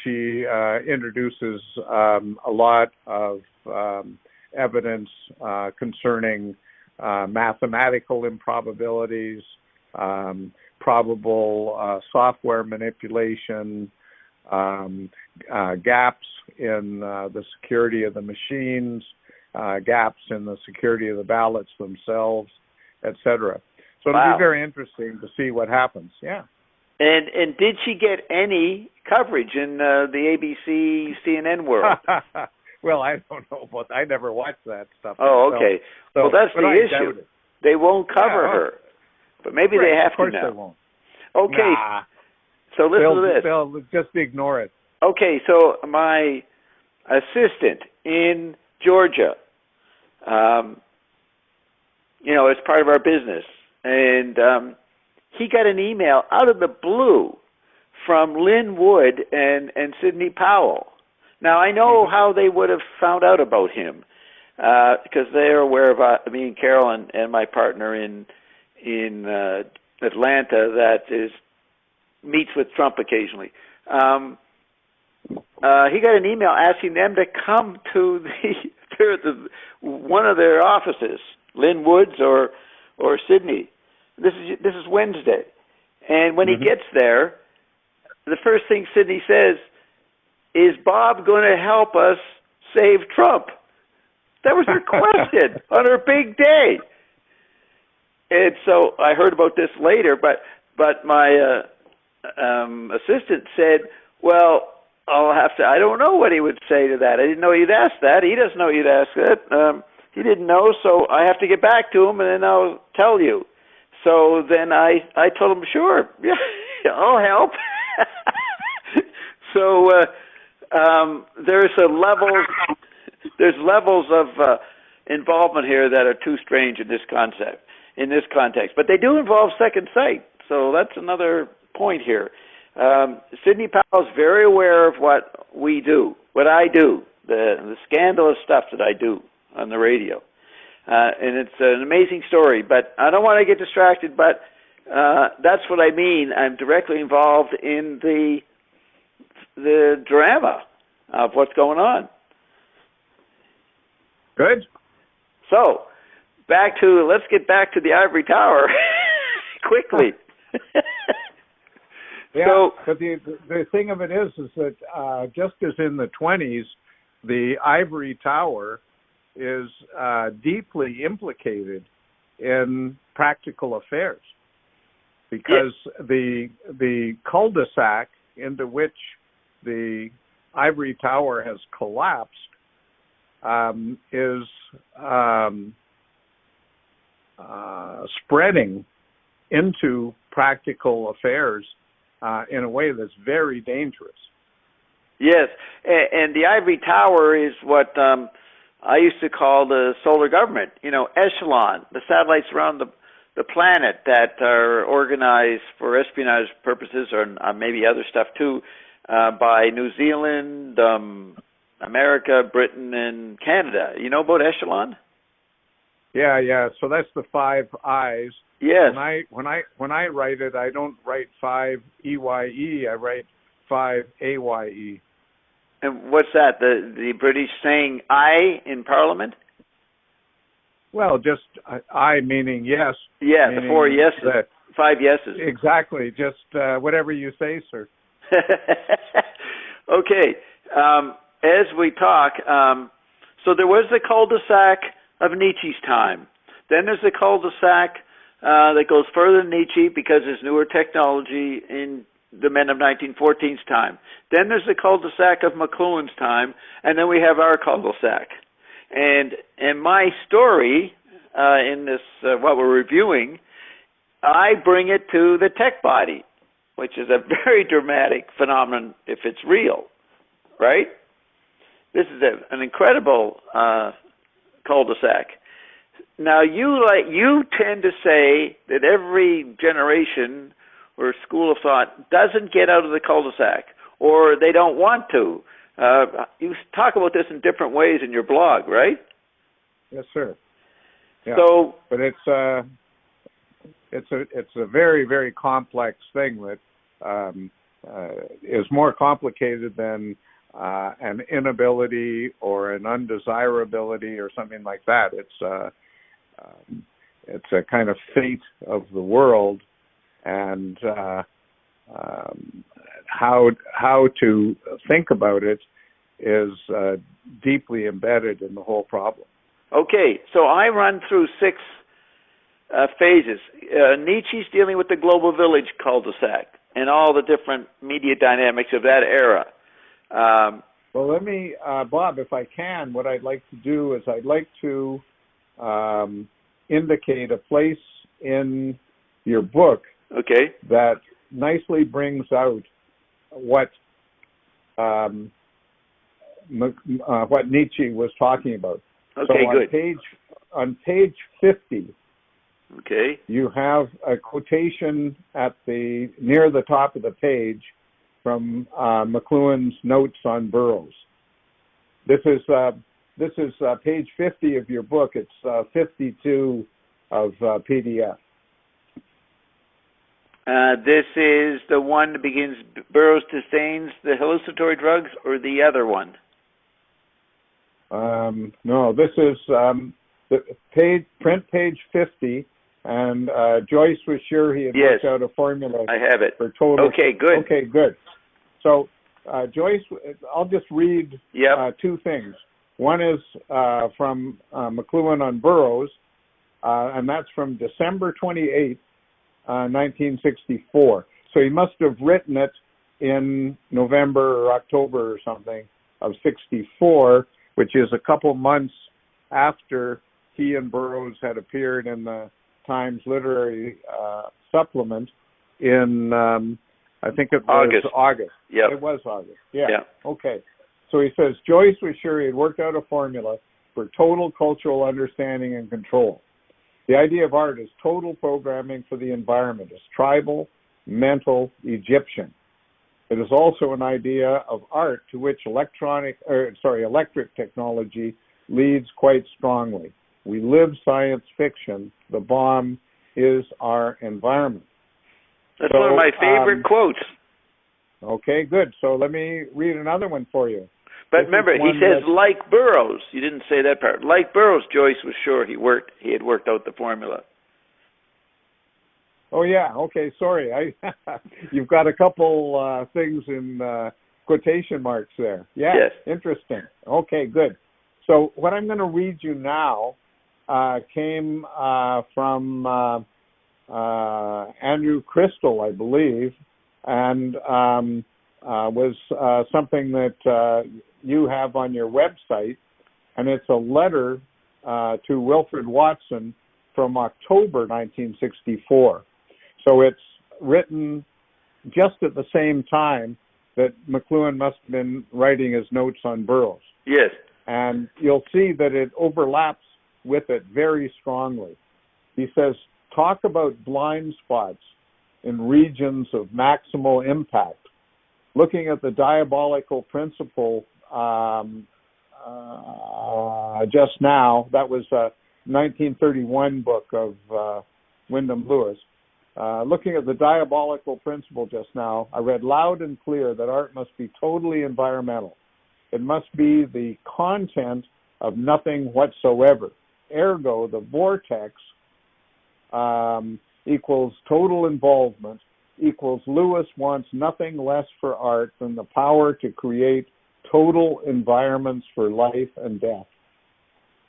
she introduces a lot of evidence concerning mathematical improbabilities, probable software manipulation, gaps in the security of the machines, gaps in the security of the ballots themselves, etc. So it'll be very interesting to see what happens. Yeah. And did she get any coverage in the ABC, CNN world? Well, I don't know, but I never watched that stuff. Oh, okay. So, well, that's the issue. They won't cover her, but maybe they have to now. Of course they won't. Okay. Nah. So listen to this. They'll just ignore it. Okay, so my assistant in Georgia as part of our business. And he got an email out of the blue from Lynn Wood and Sidney Powell. Now, I know how they would have found out about him, because they're aware of me and Carol and my partner in Atlanta that meets with Trump occasionally. He got an email asking them to come to one of their offices, Lynn Woods or Sydney. This is Wednesday, and when he gets there, the first thing Sydney says is, "Bob going to help us save Trump?" That was her question on her big day. And so I heard about this later, but my assistant said, "Well, I don't know what he would say to that. I didn't know you'd ask that. He doesn't know you'd ask that. He didn't know, so I have to get back to him, and then I'll tell you." So then I told him, "Sure, yeah, I'll help." So there's levels of involvement here that are too strange in this context. But they do involve Second Sight, so that's another point here. Sidney Powell is very aware of what we do, what I do, the scandalous stuff that I do on the radio. And it's an amazing story, but I don't want to get distracted, but that's what I mean. I'm directly involved in the drama of what's going on. Good. So, let's get back to the ivory tower quickly. Yeah, so, but the thing of it is that just as in the 20s, the ivory tower is deeply implicated in practical affairs, because the cul-de-sac into which the ivory tower has collapsed is spreading into practical affairs in a way that's very dangerous. Yes, and the ivory tower is what I used to call the solar government, echelon, the satellites around the planet that are organized for espionage purposes or maybe other stuff too, by New Zealand, America, Britain, and Canada. You know about echelon? Yeah. So that's the 5 I's. Yes. When I write it, I don't write 5 EYE. I write 5 AYE. And what's that? The British saying "I" in Parliament? Well, just I meaning yes. Yeah, the 4 yeses, 5 yeses. Exactly. Just whatever you say, sir. Okay. As we talk, so there was the cul-de-sac of Nietzsche's time. Then there's the cul-de-sac that goes further than Nietzsche because there's newer technology in the men of 1914's time. Then there's the cul-de-sac of McLuhan's time, and then we have our cul-de-sac. And my story in this, what we're reviewing, I bring it to the tech body, which is a very dramatic phenomenon if it's real, right? This is an incredible cul-de-sac. Now, you tend to say that every generation or school of thought doesn't get out of the cul-de-sac, or they don't want to. You talk about this in different ways in your blog, right? Yes, sir. Yeah. So, but it's a very, very complex thing that is more complicated than an inability or an undesirability or something like that. It's a kind of fate of the world, and how to think about it is deeply embedded in the whole problem. Okay, so I run through 6 phases. Nietzsche's dealing with the global village cul-de-sac and all the different media dynamics of that era. Well, let me, Bob, if I can, what I'd like to do is I'd like to indicate a place in your book that nicely brings out what Nietzsche was talking about. Okay, so good. On page 50 Okay. you have a quotation near the top of the page from McLuhan's notes on burrows. This is page 50 of your book. It's 52 of PDF. This is the one that begins Burroughs disdains the hallucinatory drugs, or the other one? No, this is the print page 50, and Joyce was sure he had worked out a formula. I have it. For total. Okay, good. Okay, good. So, Joyce, I'll just read two things. One is from McLuhan on Burroughs, and that's from December 28th, 1964. So he must have written it in November or October or something of 64, which is a couple months after he and Burroughs had appeared in the Times Literary Supplement in, I think it was August. Yeah. It was August. Yeah. Okay. So he says, Joyce was sure he had worked out a formula for total cultural understanding and control. The idea of art is total programming for the environment. It's tribal, mental, Egyptian. It is also an idea of art to which electric technology leads quite strongly. We live science fiction. The bomb is our environment. That's one of my favorite quotes. Okay, good. So let me read another one for you. But remember, he says, like Burroughs. You didn't say that part. Like Burroughs, Joyce was sure he had worked out the formula. Oh, yeah. Okay, sorry. You've got a couple things in quotation marks there. Yeah, yes. Interesting. Okay, good. So what I'm going to read you now came from Andrew Crystal, I believe, and was something that you have on your website, and it's a letter to Wilfred Watson from October 1964. So it's written just at the same time that McLuhan must have been writing his notes on Burroughs. Yes. And you'll see that it overlaps with it very strongly. He says, talk about blind spots in regions of maximal impact. Looking at the diabolical principle just now, that was a 1931 book of Wyndham Lewis. Looking at the diabolical principle just now, I read loud and clear that art must be totally environmental. It must be the content of nothing whatsoever. Ergo, the vortex equals total involvement, equals Lewis wants nothing less for art than the power to create total environments for life and death.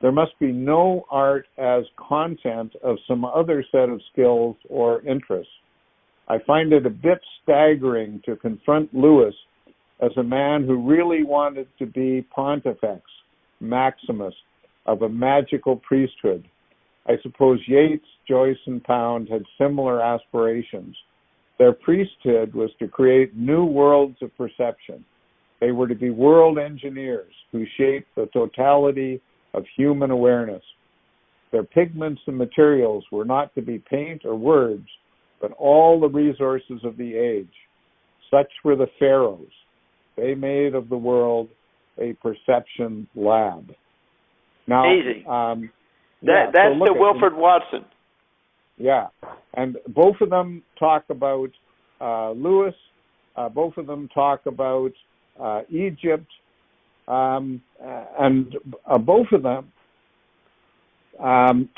There must be no art as content of some other set of skills or interests. I find it a bit staggering to confront Lewis as a man who really wanted to be Pontifex Maximus of a magical priesthood. I suppose Yeats, Joyce, and Pound had similar aspirations. Their priesthood was to create new worlds of perception. They were to be world engineers who shaped the totality of human awareness. Their pigments and materials were not to be paint or words, but all the resources of the age. Such were the pharaohs. They made of the world a perception lab. Now, amazing. That's the Wilfred Watson. Yeah, and both of them talk about Lewis. Both of them talk about Egypt, and both of them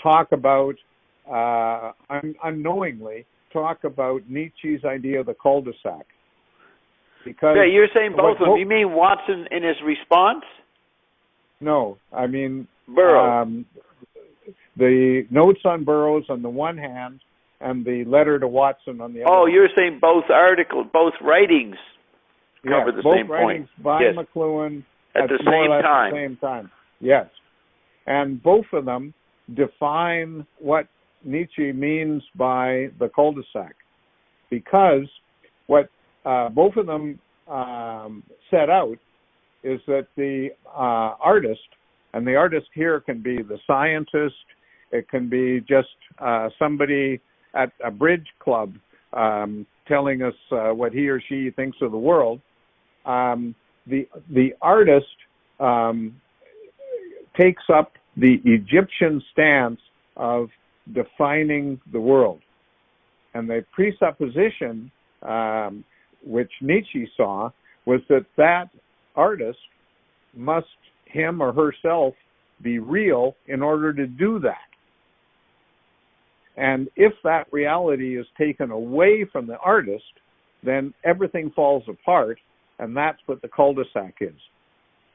talk about, unknowingly, talk about Nietzsche's idea of the cul-de-sac. Because you're saying both of them. You mean Watson in his response? No, I mean Burroughs. The notes on Burroughs on the one hand, and the letter to Watson on the other. Oh, you're saying both writings cover the same point. Both writings by McLuhan at the same time. Yes, and both of them define what Nietzsche means by the cul-de-sac, because what both of them set out is that the artist, and the artist here can be the scientist, It can be just somebody at a bridge club telling us what he or she thinks of the world. The artist takes up the Egyptian stance of defining the world. And the presupposition, which Nietzsche saw, was that artist must, him or herself, be real in order to do that. And if that reality is taken away from the artist, then everything falls apart, and that's what the cul-de-sac is.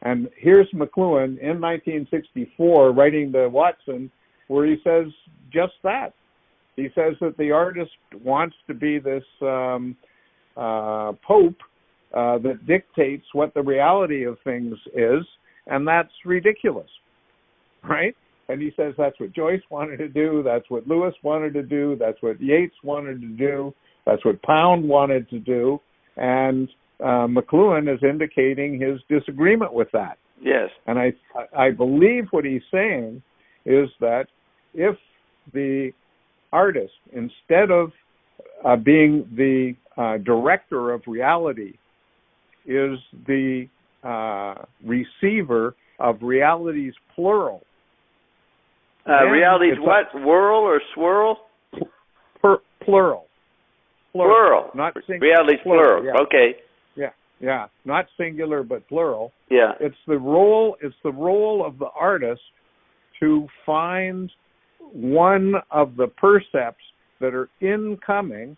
And here's McLuhan in 1964 writing to Watson, where he says just that. He says that the artist wants to be this pope that dictates what the reality of things is, and that's ridiculous, right? And he says that's what Joyce wanted to do, that's what Lewis wanted to do, that's what Yeats wanted to do, that's what Pound wanted to do, and McLuhan is indicating his disagreement with that. Yes. And I believe what he's saying is that if the artist, instead of being the director of reality, is the receiver of reality's plural. Reality's what? Whirl or swirl? Plural. Not singular. Reality's plural. Yeah. Okay. Yeah. Not singular, but plural. Yeah. It's the role of the artist to find one of the percepts that are incoming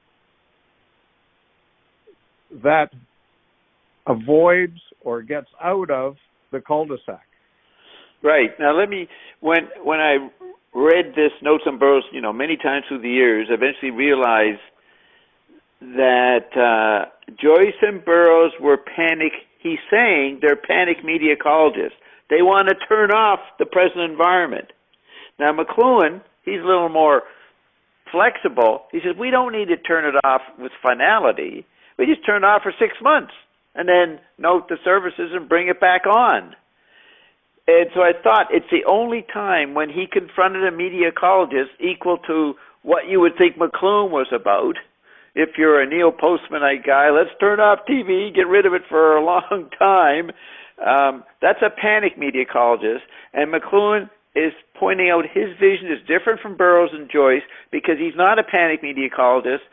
that avoids or gets out of the cul-de-sac. Right. Now when I read this Notes on Burroughs, many times through the years, I eventually realized that Joyce and Burroughs were he's saying they're panic media ecologists. They want to turn off the present environment. Now McLuhan, he's a little more flexible. He says, we don't need to turn it off with finality. We just turn it off for 6 months and then note the services and bring it back on. And so I thought it's the only time when he confronted a media ecologist equal to what you would think McLuhan was about. If you're a Neil Postmanite guy, let's turn off TV, get rid of it for a long time. That's a panic media ecologist. And McLuhan is pointing out his vision is different from Burroughs and Joyce because he's not a panic media ecologist,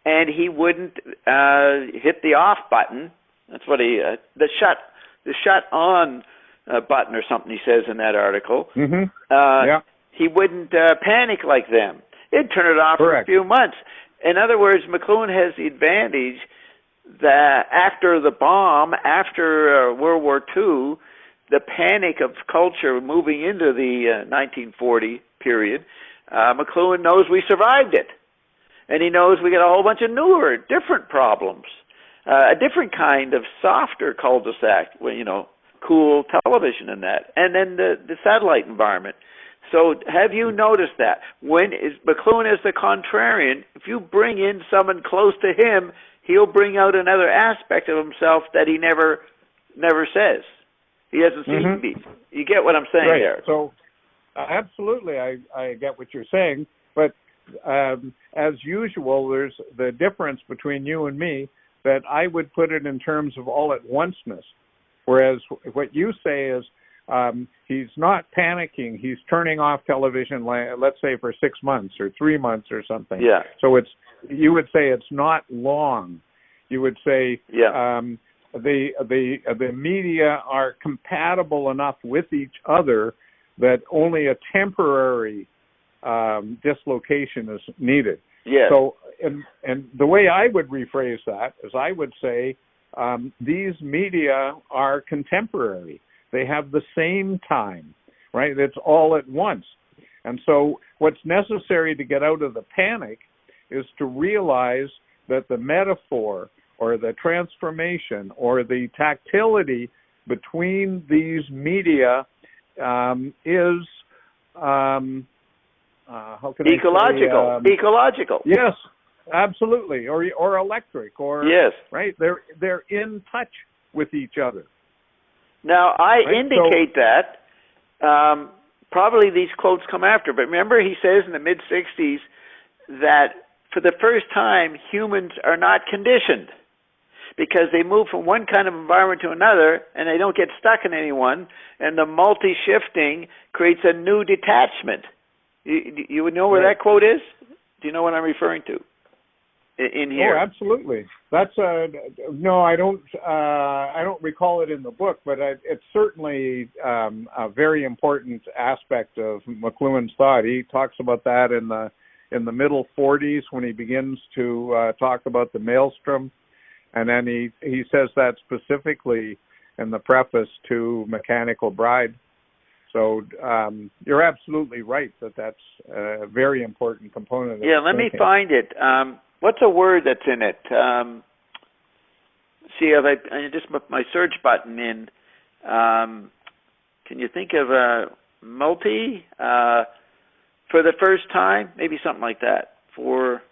and he wouldn't hit the off button. That's what the shut on button or something he says in that article. Mm-hmm. Yeah. He wouldn't panic like them. He'd turn it off Correct. for a few months. In other words, McLuhan has the advantage that after the bomb, after World War II, the panic of culture moving into the 1940 period, McLuhan knows we survived it. And he knows we got a whole bunch of newer, different problems, a different kind of softer cul-de-sac, cool television and that, and then the satellite environment. So have you noticed that? When McLuhan is the contrarian, if you bring in someone close to him, he'll bring out another aspect of himself that he never says. He hasn't seen to be. You get what I'm saying there? So absolutely, I get what you're saying. But as usual, there's the difference between you and me that I would put it in terms of all at onceness. Whereas what you say is he's not panicking. He's turning off television, let's say, for 6 months or 3 months or something. Yeah. So you would say it's not long. You would say the media are compatible enough with each other that only a temporary dislocation is needed. Yeah. So, and the way I would rephrase that is I would say these media are contemporary. They have the same time, right? It's all at once. And so what's necessary to get out of the panic is to realize that the metaphor or the transformation or the tactility between these media is how can ecological. I say, ecological. Yes, absolutely. Or electric. Or yes. Right. They're in touch with each other. Now I indicate that probably these quotes come after. But remember, he says in the mid-60s that for the first time, humans are not conditioned because they move from one kind of environment to another and they don't get stuck in any one, and the multi-shifting creates a new detachment. You would know where that quote is? Do you know what I'm referring to in here? Oh, absolutely. That's no, I don't recall it in the book, but it's certainly a very important aspect of McLuhan's thought. He talks about that in the middle 40s when he begins to talk about the maelstrom, and then he says that specifically in the preface to Mechanical Bride. So you're absolutely right that's a very important component. Yeah, let me find it. What's a word that's in it? See, I just put my search button in. Can you think of a multi for the first time? Maybe something like that. For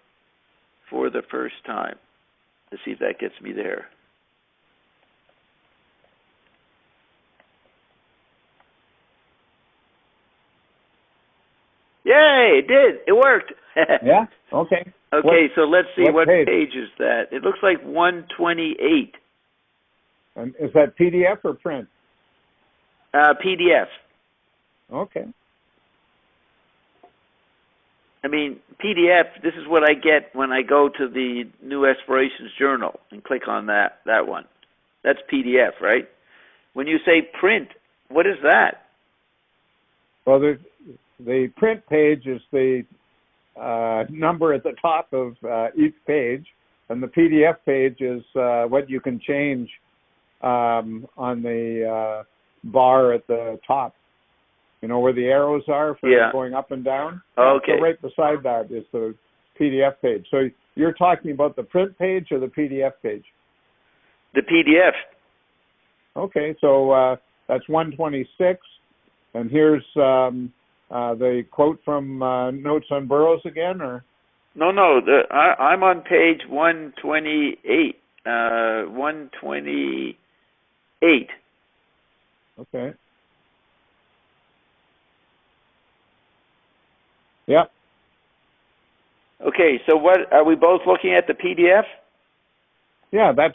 the first time. Let's see if that gets me there. Yay, it did. It worked. Yeah? Okay. Okay, so let's see. What page is that? It looks like 128. And is that PDF or print? PDF. Okay. I mean, PDF, this is what I get when I go to the New Aspirations Journal and click on that one. That's PDF, right? When you say print, what is that? Well, the print page is the number at the top of each page, and the PDF page is what you can change on the bar at the top. You know where the arrows are for going up and down? Okay. So right beside that is the PDF page. So you're talking about the print page or the PDF page? The PDF. Okay, so that's 126, and here's the quote from Notes on Burroughs again, or? No. I'm on page 128. 128. Okay. Yep. Okay, so what are we both looking at the PDF? Yeah, this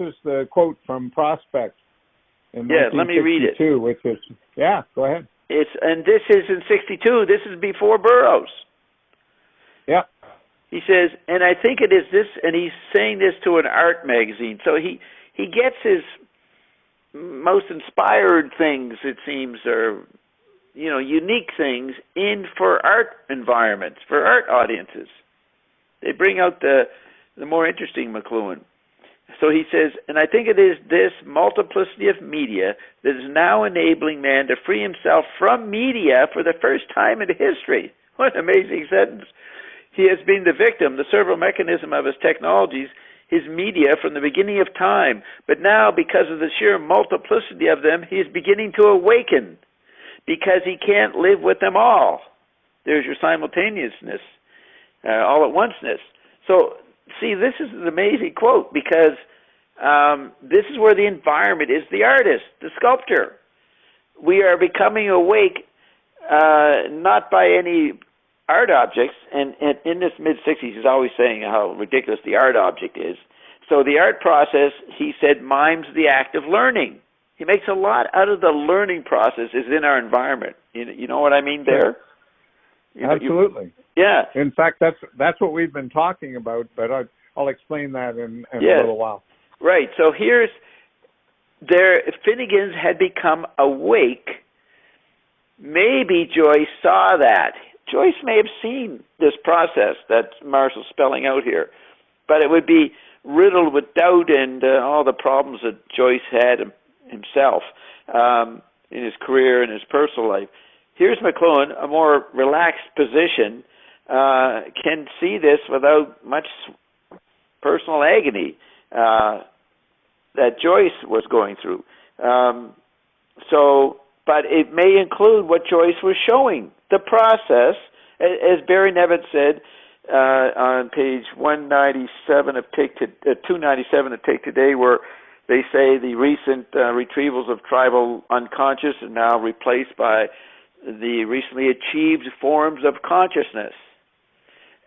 is the quote from Prospect in 1962, let me read it. Which is go ahead. And this is in 62. This is before Burroughs. Yeah. He says, and I think it is this, and he's saying this to an art magazine. So he gets his most inspired things, it seems, or unique things in for art environments, for art audiences. They bring out the more interesting McLuhan. So he says, and I think it is this multiplicity of media that is now enabling man to free himself from media for the first time in history. What an amazing sentence. He has been the victim, the servo mechanism of his technologies, his media from the beginning of time. But now, because of the sheer multiplicity of them, he is beginning to awaken because he can't live with them all. There's your simultaneousness, all at onceness. So, see, this is an amazing quote because this is where the environment is the artist, the sculptor. We are becoming awake not by any art objects, and in this mid-60s he's always saying how ridiculous the art object is. So the art process, he said, mimes the act of learning. He makes a lot out of the learning process is in our environment. You know what I mean there? Absolutely. Yeah. In fact, that's what we've been talking about, but I'll explain that in a little while. Right. So Finnegan's had become awake. Maybe Joyce saw that. Joyce may have seen this process that Marshall's spelling out here, but it would be riddled with doubt and all the problems that Joyce had himself in his career and his personal life. Here's McLuhan, a more relaxed position, can see this without much personal agony that Joyce was going through. But it may include what Joyce was showing, the process, as Barry Nevitz said on page 197 of 297 of Take Today, where They say the recent retrievals of tribal unconscious are now replaced by the recently achieved forms of consciousness.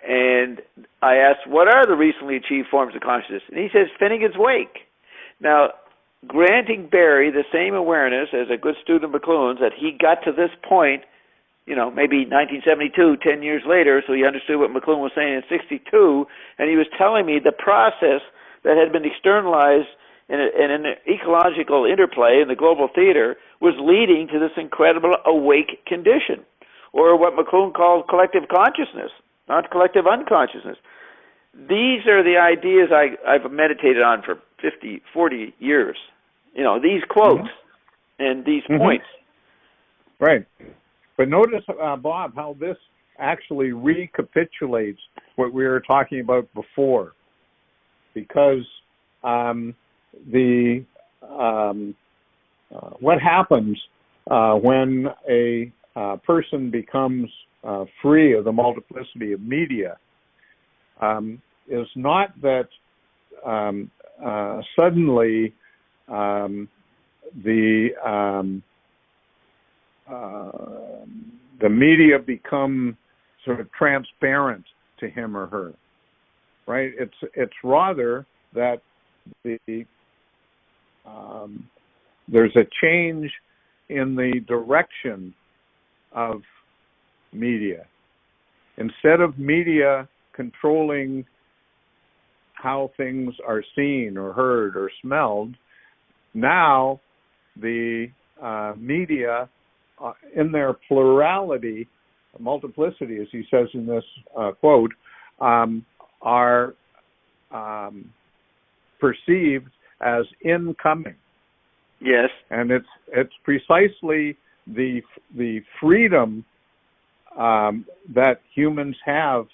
And I asked, what are the recently achieved forms of consciousness? And he says, Finnegan's Wake. Now, granting Barry the same awareness as a good student of McLuhan's that he got to this point, maybe 1972, 10 years later, so he understood what McLuhan was saying in 62, and he was telling me the process that had been externalized in an ecological interplay in the global theater was leading to this incredible awake condition, or what McLuhan called collective consciousness, not collective unconsciousness. These are the ideas I've meditated on for 50, 40 years. These quotes and these points. Right. But notice, Bob, how this actually recapitulates what we were talking about before. Because what happens when a person becomes free of the multiplicity of media is not that suddenly the media become sort of transparent to him or her, right? It's rather that there's a change in the direction of media. Instead of media controlling how things are seen or heard or smelled, now the media, in their plurality, multiplicity, as he says in this quote, are perceived as incoming. Yes. And it's precisely the freedom that humans have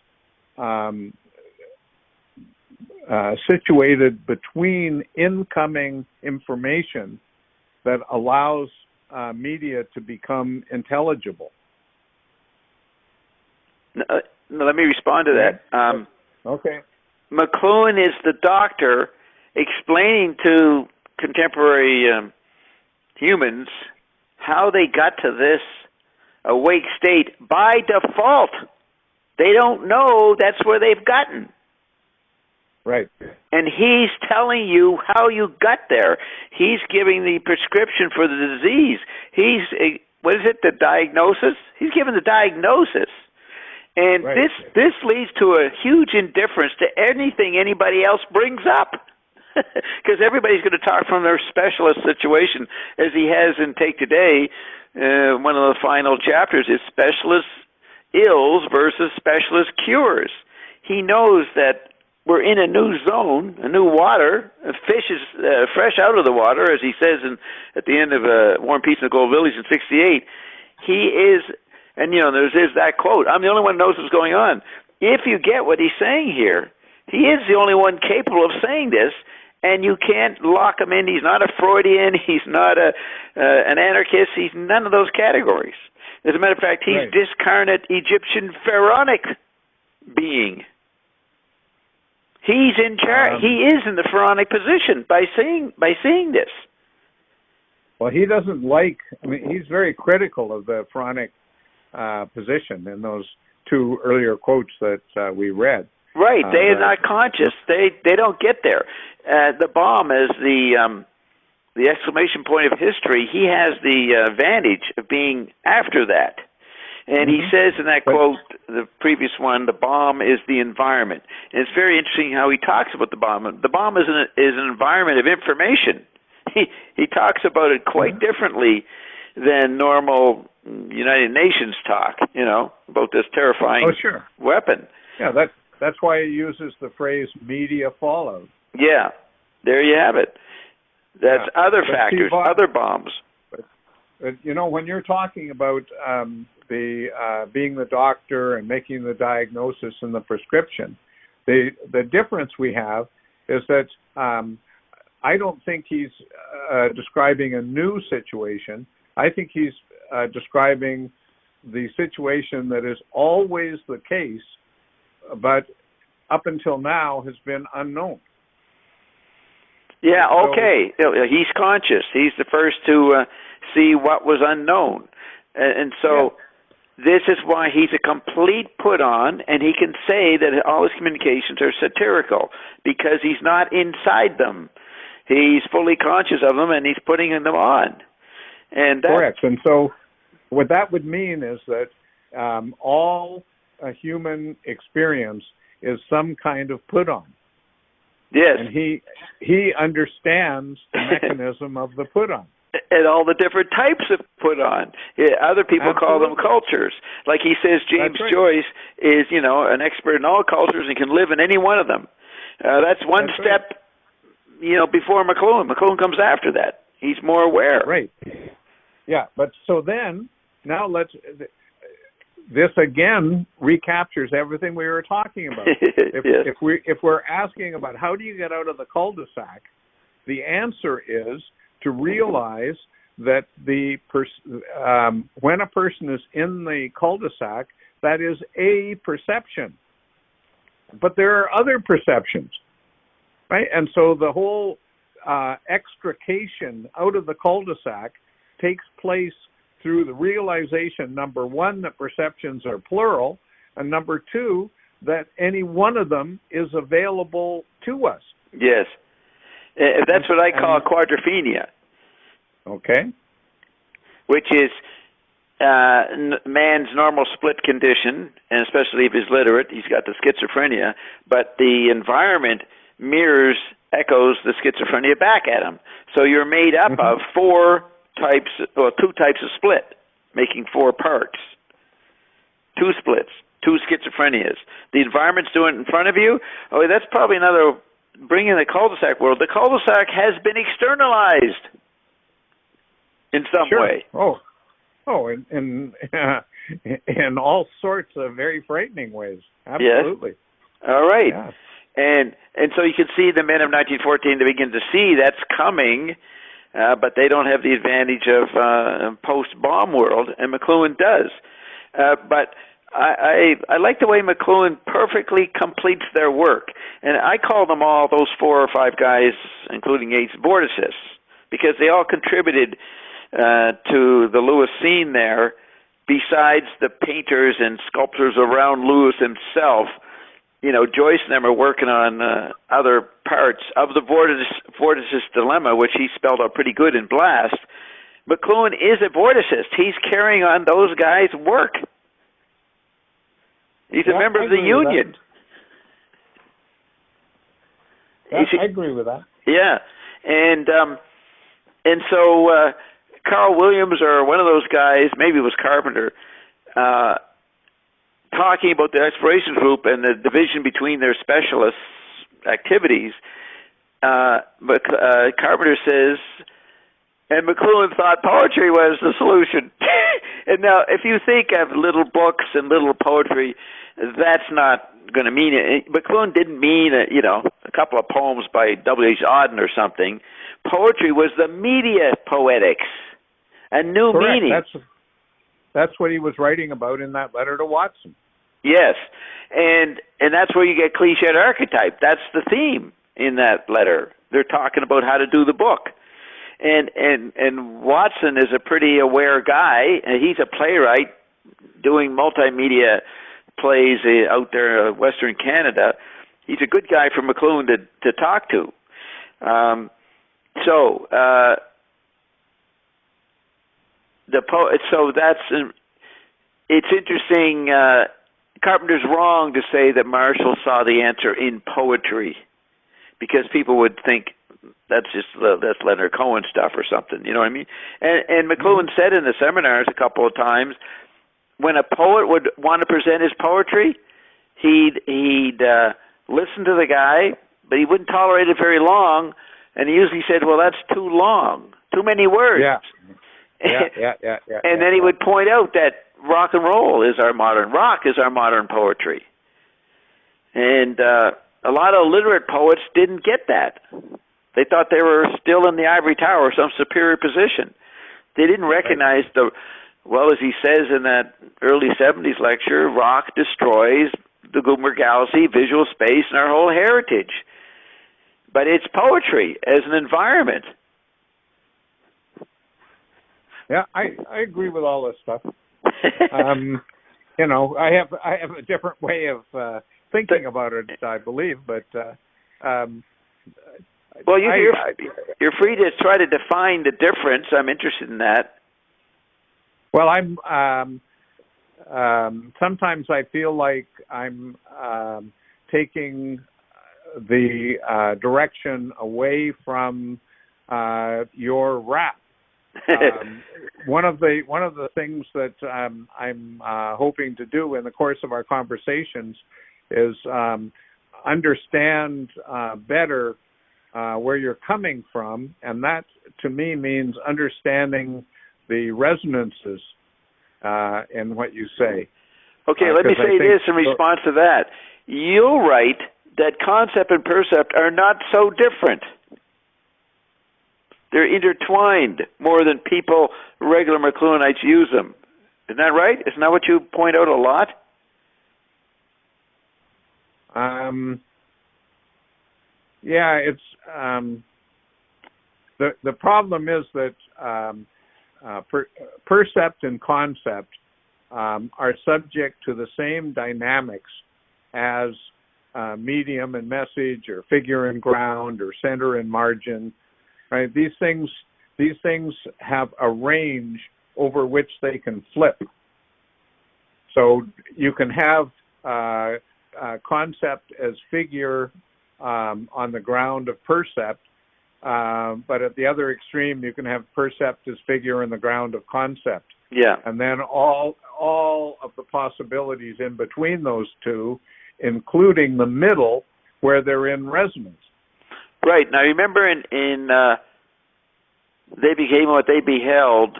situated between incoming information that allows media to become intelligible. Let me respond to that. Okay. McLuhan is the doctor explaining to contemporary humans how they got to this awake state by default. They don't know that's where they've gotten. Right. And he's telling you how you got there. He's giving the prescription for the disease. What is it, the diagnosis? He's giving the diagnosis. And right. This leads to a huge indifference to anything anybody else brings up. Because everybody's going to talk from their specialist situation, as he has in Take Today. One of the final chapters is specialist ills versus specialist cures. He knows that we're in a new zone, a new water. A fish is fresh out of the water, as he says at the end of War and Peace in the Gold Village in 68. He is, and there's that quote, I'm the only one who knows what's going on. If you get what he's saying here, he is the only one capable of saying this, and you can't lock him in. He's not a Freudian. He's not an anarchist. He's none of those categories. As a matter of fact, he's right. discarnate Egyptian pharaonic being. He's in charge. He is in the pharaonic position by seeing this. Well, he doesn't he's very critical of the pharaonic position in those two earlier quotes that we read. Right, they are not conscious. They don't get there. The bomb is the exclamation point of history. He has the advantage of being after that. And he says in that quote, the previous one, the bomb is the environment. And it's very interesting how he talks about the bomb. The bomb is an environment of information. He talks about it quite differently than normal United Nations talk, about this terrifying weapon. Yeah, that's why he uses the phrase media fallout. Yeah, there you have it. That's other factors, other bombs. But when you're talking about being the doctor and making the diagnosis and the prescription, the difference we have is that I don't think he's describing a new situation. I think he's describing the situation that is always the case, but up until now has been unknown. Yeah, So, okay. He's conscious. He's the first to see what was unknown. And so this is why he's a complete put-on, and he can say that all his communications are satirical because he's not inside them. He's fully conscious of them, and he's putting them on. And correct. And so what that would mean is that all a human experience is some kind of put-on. Yes. And he understands the mechanism of the put-on. And all the different types of put-on. Other people call them cultures. Like he says, James Joyce is, an expert in all cultures and can live in any one of them. That's one step, before McLuhan. McLuhan comes after that. He's more aware. Right. Yeah, but so then, now this again recaptures everything we were talking about. If we're asking about how do you get out of the cul-de-sac, the answer is to realize that when a person is in the cul-de-sac, that is a perception. But there are other perceptions, right? And so the whole extrication out of the cul-de-sac takes place through the realization, number one, that perceptions are plural, and number two, that any one of them is available to us. Yes. That's what I call quadrophenia. Okay. Which is man's normal split condition, and especially if he's literate, he's got the schizophrenia, but the environment echoes the schizophrenia back at him. So you're made up of two types of split, making four parts. Two splits, two schizophrenias. The environment's doing it in front of you. Oh, that's probably another, bringing the cul-de-sac world. The cul-de-sac has been externalized in some way. In all sorts of very frightening ways. Absolutely. Yes. All right. Yeah. And so you can see the men of 1914, they begin to see that's coming, but they don't have the advantage of post-bomb world, and McLuhan does. But I like the way McLuhan perfectly completes their work. And I call them all, those 4 or 5 guys, including Yates, vorticists, because they all contributed to the Lewis scene there, besides the painters and sculptors around Lewis himself. Joyce and them are working on other parts of the vorticist dilemma, which he spelled out pretty good in Blast. McLuhan is a vorticist. He's carrying on those guys' work. He's a member of the union. I agree with that. Yeah, and so Carl Williams, or one of those guys, maybe it was Carpenter, talking about the exploration group and the division between their specialist activities. But Carpenter says, and McLuhan thought poetry was the solution. And now, if you think of little books and little poetry, that's not going to mean it. McLuhan didn't mean a couple of poems by W.H. Auden or something. Poetry was the media poetics, a new meaning. That's what he was writing about in that letter to Watson. Yes, and that's where you get cliched archetype. That's the theme in that letter. They're talking about how to do the book. And Watson is a pretty aware guy, and he's a playwright doing multimedia plays out there in Western Canada. He's a good guy for McLuhan to talk to. It's interesting. Carpenter's wrong to say that Marshall saw the answer in poetry, because people would think that's Leonard Cohen stuff or something. You know what I mean? And McLuhan said in the seminars a couple of times, when a poet would want to present his poetry, he'd listen to the guy, but he wouldn't tolerate it very long, and he usually said, "Well, that's too long, too many words." Yeah. And then he would point out that rock and roll is our modern poetry. And a lot of literate poets didn't get that. They thought they were still in the ivory tower, some superior position. They didn't recognize as he says in that early 70s lecture, rock destroys the Goomer Galaxy, visual space, and our whole heritage. but it's poetry as an environment. Yeah, I agree with all this stuff. You know, I have a different way of thinking about it, I believe, but well, you're free to try to define the difference. I'm interested in that. Well, I'm sometimes I feel like I'm taking the direction away from your rap. One of the things that I'm hoping to do in the course of our conversations is understand better where you're coming from, and that to me means understanding the resonances in what you say. Okay, let me say this in response to that. You'll write that concept and percept are not so different. They're intertwined more than people, regular McLuhanites, use them. Isn't that right? Isn't that what you point out a lot? Yeah, it's the problem is that percept and concept are subject to the same dynamics as medium and message, or figure and ground, or center and margin. Right? These things have a range over which they can flip. So you can have concept as figure on the ground of percept, but at the other extreme, you can have percept as figure in the ground of concept. Yeah. And then all of the possibilities in between those two, including the middle, where they're in resonance. Right. Now, remember in They Became What They Beheld,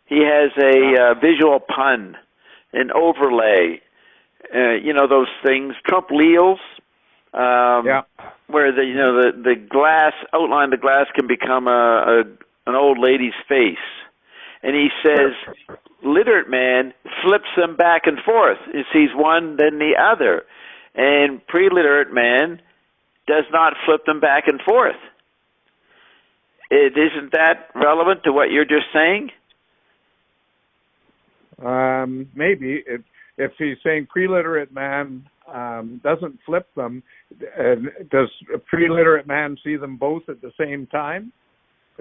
he has a visual pun, an overlay. You know those things, Trump Leals, where the glass, outline of the glass can become an old lady's face. And he says, literate man flips them back and forth. He sees one, then the other. And pre-literate man does not flip them back and forth. Isn't that relevant to what you're just saying? Maybe. If he's saying pre-literate man doesn't flip them, does a pre-literate man see them both at the same time?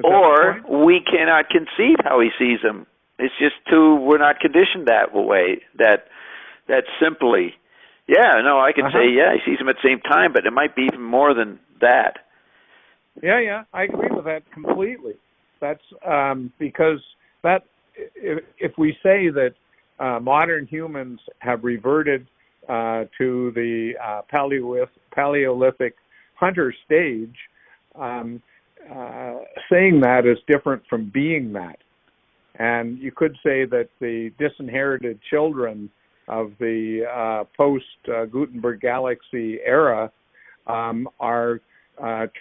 Or we cannot conceive how he sees them. It's just we're not conditioned that way, that simply. Yeah, no, I can say, yeah, he sees them at the same time, but it might be even more than that. Yeah, I agree with that completely. That's because that if we say that modern humans have reverted to the Paleolithic hunter stage, saying that is different from being that. And you could say that the disinherited children of the post-Gutenberg galaxy era are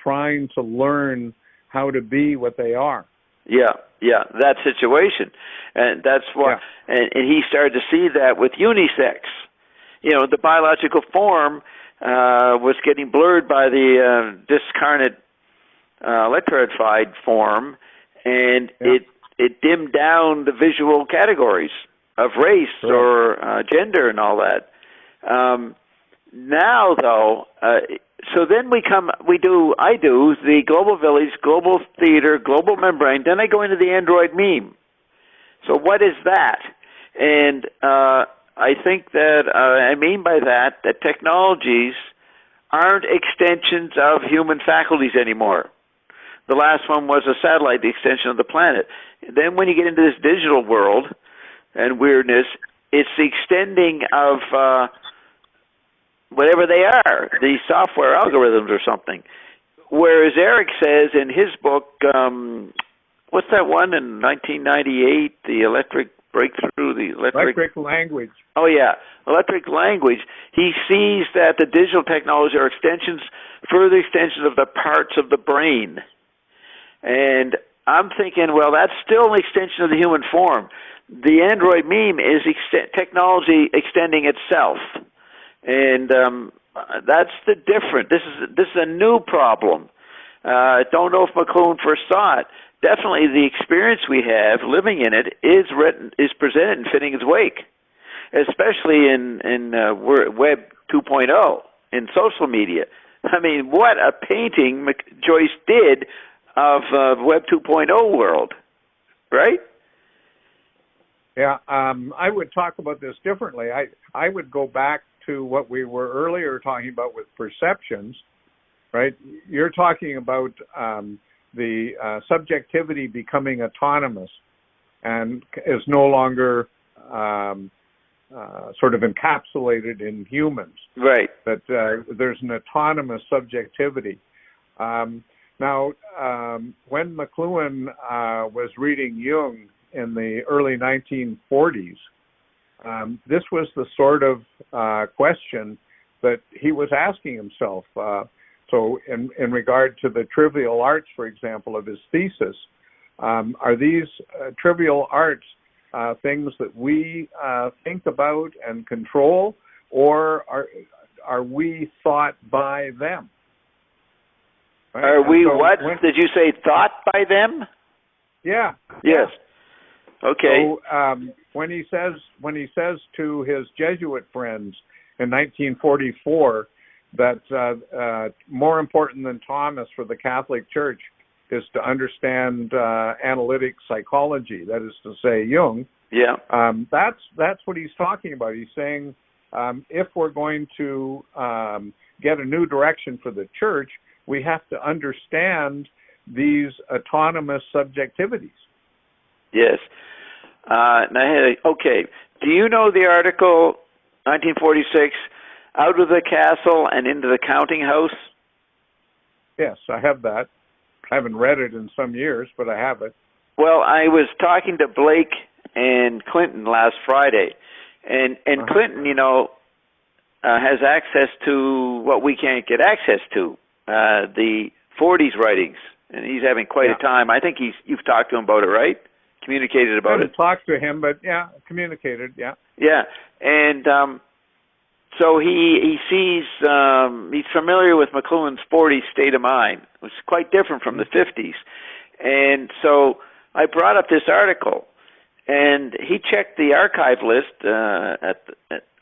trying to learn how to be what they are. Yeah, that situation. And that's why, and he started to see that with unisex. You know, the biological form was getting blurred by the discarnate electrified form, and it dimmed down the visual categories of race or gender and all that. Now, though, so then I do the global village, global theater, global membrane, then I go into the Android meme. So what is that? And I think that, I mean by that technologies aren't extensions of human faculties anymore. The last one was a satellite, the extension of the planet. Then when you get into this digital world and weirdness, it's the extending of whatever they are, the software algorithms or something. Whereas Eric says in his book, what's that one in 1998, the electric breakthrough, the electric language. Oh yeah, electric language. He sees that the digital technologies are further extensions of the parts of the brain. And I'm thinking, well, that's still an extension of the human form. The Android meme is technology extending itself. And that's the difference. This is a new problem. Don't know if McLuhan first saw it. Definitely the experience we have living in it is presented in Finning's wake, especially in Web 2.0, in social media. I mean, what a painting Joyce did of Web 2.0 world, right? Yeah, I would talk about this differently. I would go back to what we were earlier talking about with perceptions, right? You're talking about the subjectivity becoming autonomous and is no longer sort of encapsulated in humans. Right. That there's an autonomous subjectivity. Now, when McLuhan was reading Jung in the early 1940s, this was the sort of question that he was asking himself. So in regard to the trivial arts, for example, of his thesis, are these trivial arts things that we think about and control, or are we thought by them? Right? Are we what? Did you say thought by them? Yeah. Yes. Okay. So when he says to his Jesuit friends in 1944 that more important than Thomas for the Catholic Church is to understand analytic psychology, that is to say, Jung. Yeah. That's what he's talking about. He's saying if we're going to get a new direction for the church, we have to understand these autonomous subjectivities. Yes. Okay. Do you know the article, 1946, Out of the Castle and Into the Counting House? Yes, I have that. I haven't read it in some years, but I have it. Well, I was talking to Blake and Clinton last Friday, and Clinton, has access to what we can't get access to, the 40s writings, and he's having quite a time. I think you've talked to him about it, right? Communicated about it. I haven't talked to him, but yeah, communicated, yeah. Yeah, and so he sees, he's familiar with McLuhan's 40s state of mind, which is quite different from the 50s. And so I brought up this article, and he checked the archive list at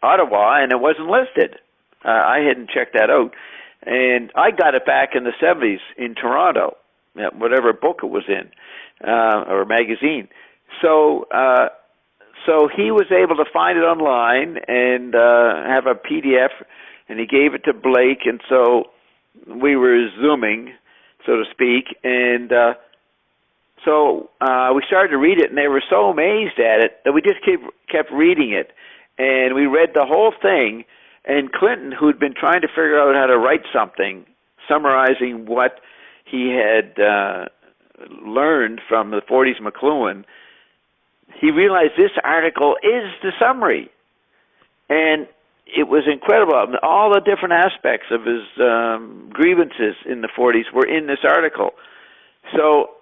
Ottawa, and it wasn't listed. I hadn't checked that out. And I got it back in the 70s in Toronto, whatever book it was in, or magazine. So he was able to find it online and have a PDF, and he gave it to Blake, and so we were Zooming, so to speak, and so we started to read it, and they were so amazed at it that we just kept reading it, and we read the whole thing. And Clinton, who'd been trying to figure out how to write something summarizing what he had learned from the 40s McLuhan, he realized this article is the summary. And it was incredible. All the different aspects of his grievances in the 40s were in this article. So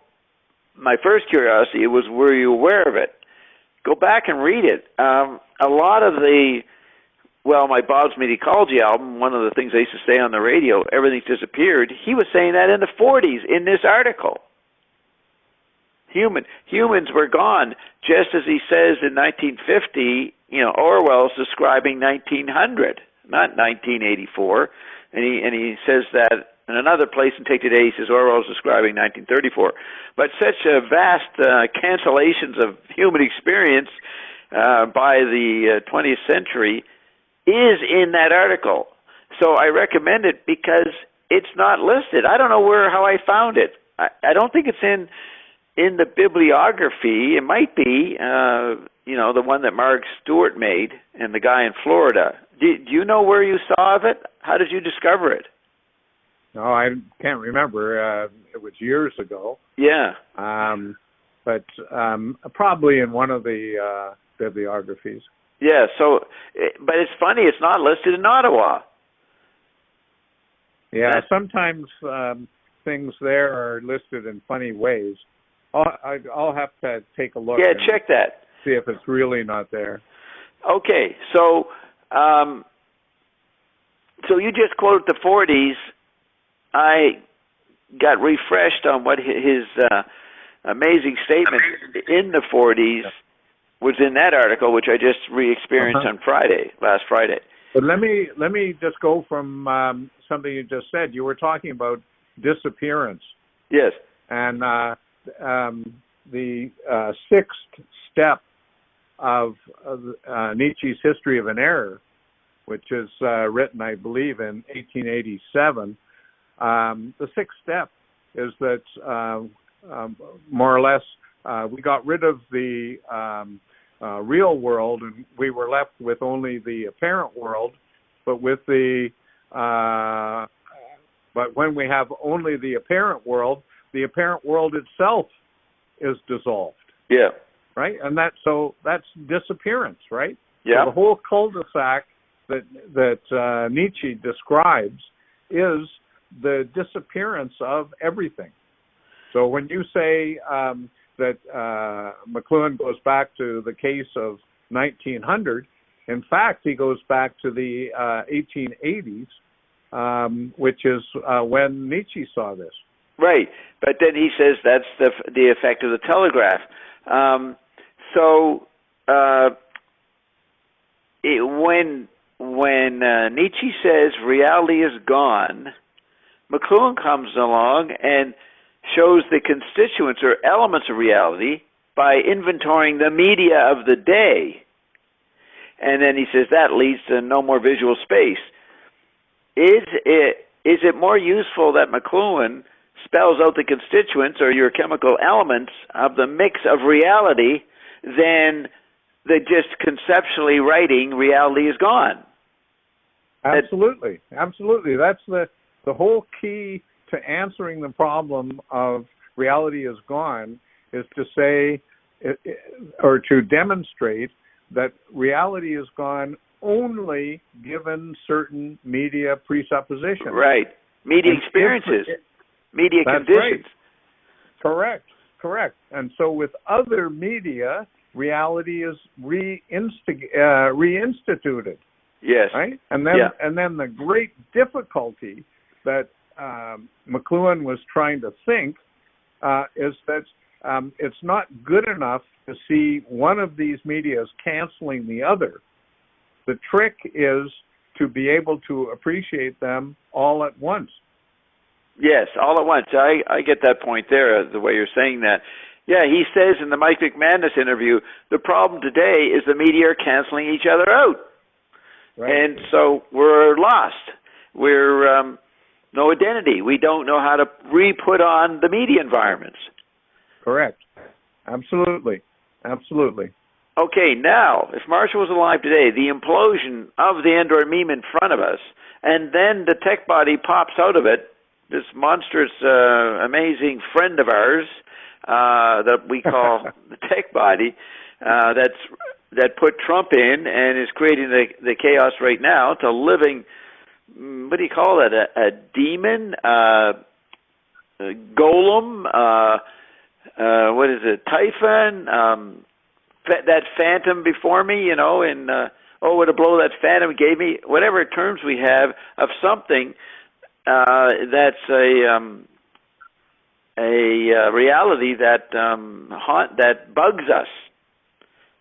my first curiosity was, were you aware of it? Go back and read it. A lot of my Bob's Medicology album, one of the things I used to say on the radio, Everything's Disappeared, he was saying that in the 40s in this article. Humans were gone, just as he says in 1950, Orwell's describing 1900, not 1984. And he says that in another place in Take Today, he says Orwell's describing 1934. But such a vast cancellations of human experience by the 20th century is in that article. So I recommend it because it's not listed. I don't know how I found it. I don't think it's in the bibliography. It might be, the one that Mark Stewart made and the guy in Florida. Do you know where you saw of it? How did you discover it? No, I can't remember. It was years ago. Yeah. But probably in one of the bibliographies. Yeah, but it's funny, it's not listed in Ottawa. Yeah, sometimes things there are listed in funny ways. I'll have to take a look. Yeah, check that. See if it's really not there. Okay, so you just quoted the 40s. I got refreshed on what his amazing statement in the 40s was in that article, which I just re-experienced on last Friday. But let me just go from something you just said. You were talking about disappearance. Yes. And the sixth step of Nietzsche's History of an Error, which is written, I believe, in 1887, the sixth step is that more or less we got rid of the real world, and we were left with only the apparent world. But but when we have only the apparent world itself is dissolved. Yeah. Right, and that's disappearance, right? Yeah. So the whole cul-de-sac that Nietzsche describes is the disappearance of everything. So when you say that McLuhan goes back to the case of 1900, in fact, he goes back to the 1880s, which is when Nietzsche saw this. Right, but then he says that's the effect of the telegraph. When Nietzsche says reality is gone, McLuhan comes along and shows the constituents or elements of reality by inventorying the media of the day. And then he says that leads to no more visual space. Is it more useful that McLuhan spells out the constituents or your chemical elements of the mix of reality than the just conceptually writing reality is gone? Absolutely. That's the whole key to answering the problem of reality is gone is to say or to demonstrate that reality is gone only given certain media presuppositions. Right. Media experiences. Media conditions. Right. Correct. And so with other media, reality is reinstituted. Yes. Right? And then the great difficulty that McLuhan was trying to think is that it's not good enough to see one of these media as canceling the other. The trick is to be able to appreciate them all at once. Yes, all at once. I get that point there, the way you're saying that. Yeah, he says in the Mike McManus interview, the problem today is the media are canceling each other out. Right. And so we're lost. We're no identity. We don't know how to re-put on the media environments. Correct. Absolutely. Okay, now, if Marshall was alive today, the implosion of the Android meme in front of us, and then the tech body pops out of it, this monstrous, amazing friend of ours that we call the tech body, that put Trump in and is creating the chaos right now, to living, what do you call it, a demon, a golem, what is it, Typhon, that phantom before me, and what a blow that phantom gave me, whatever terms we have of something that's a reality that that bugs us,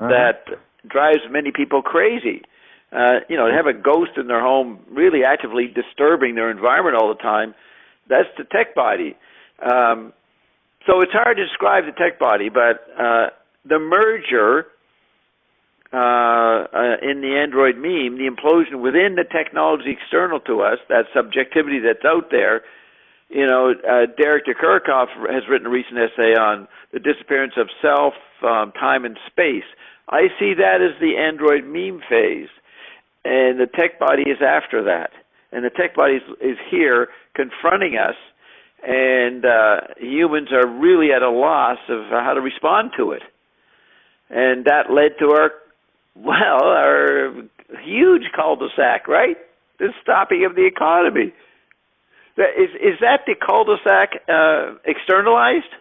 that drives many people crazy. To have a ghost in their home really actively disturbing their environment all the time, that's the tech body. So it's hard to describe the tech body, but the merger in the Android meme, the implosion within the technology external to us, that subjectivity that's out there. Derek Dekurkoff has written a recent essay on the disappearance of self, time, and space. I see that as the Android meme phase, and the tech body is after that. And the tech body is here confronting us, and humans are really at a loss of how to respond to it. And that led to our huge cul-de-sac, right? The stopping of the economy. Is that the cul-de-sac externalized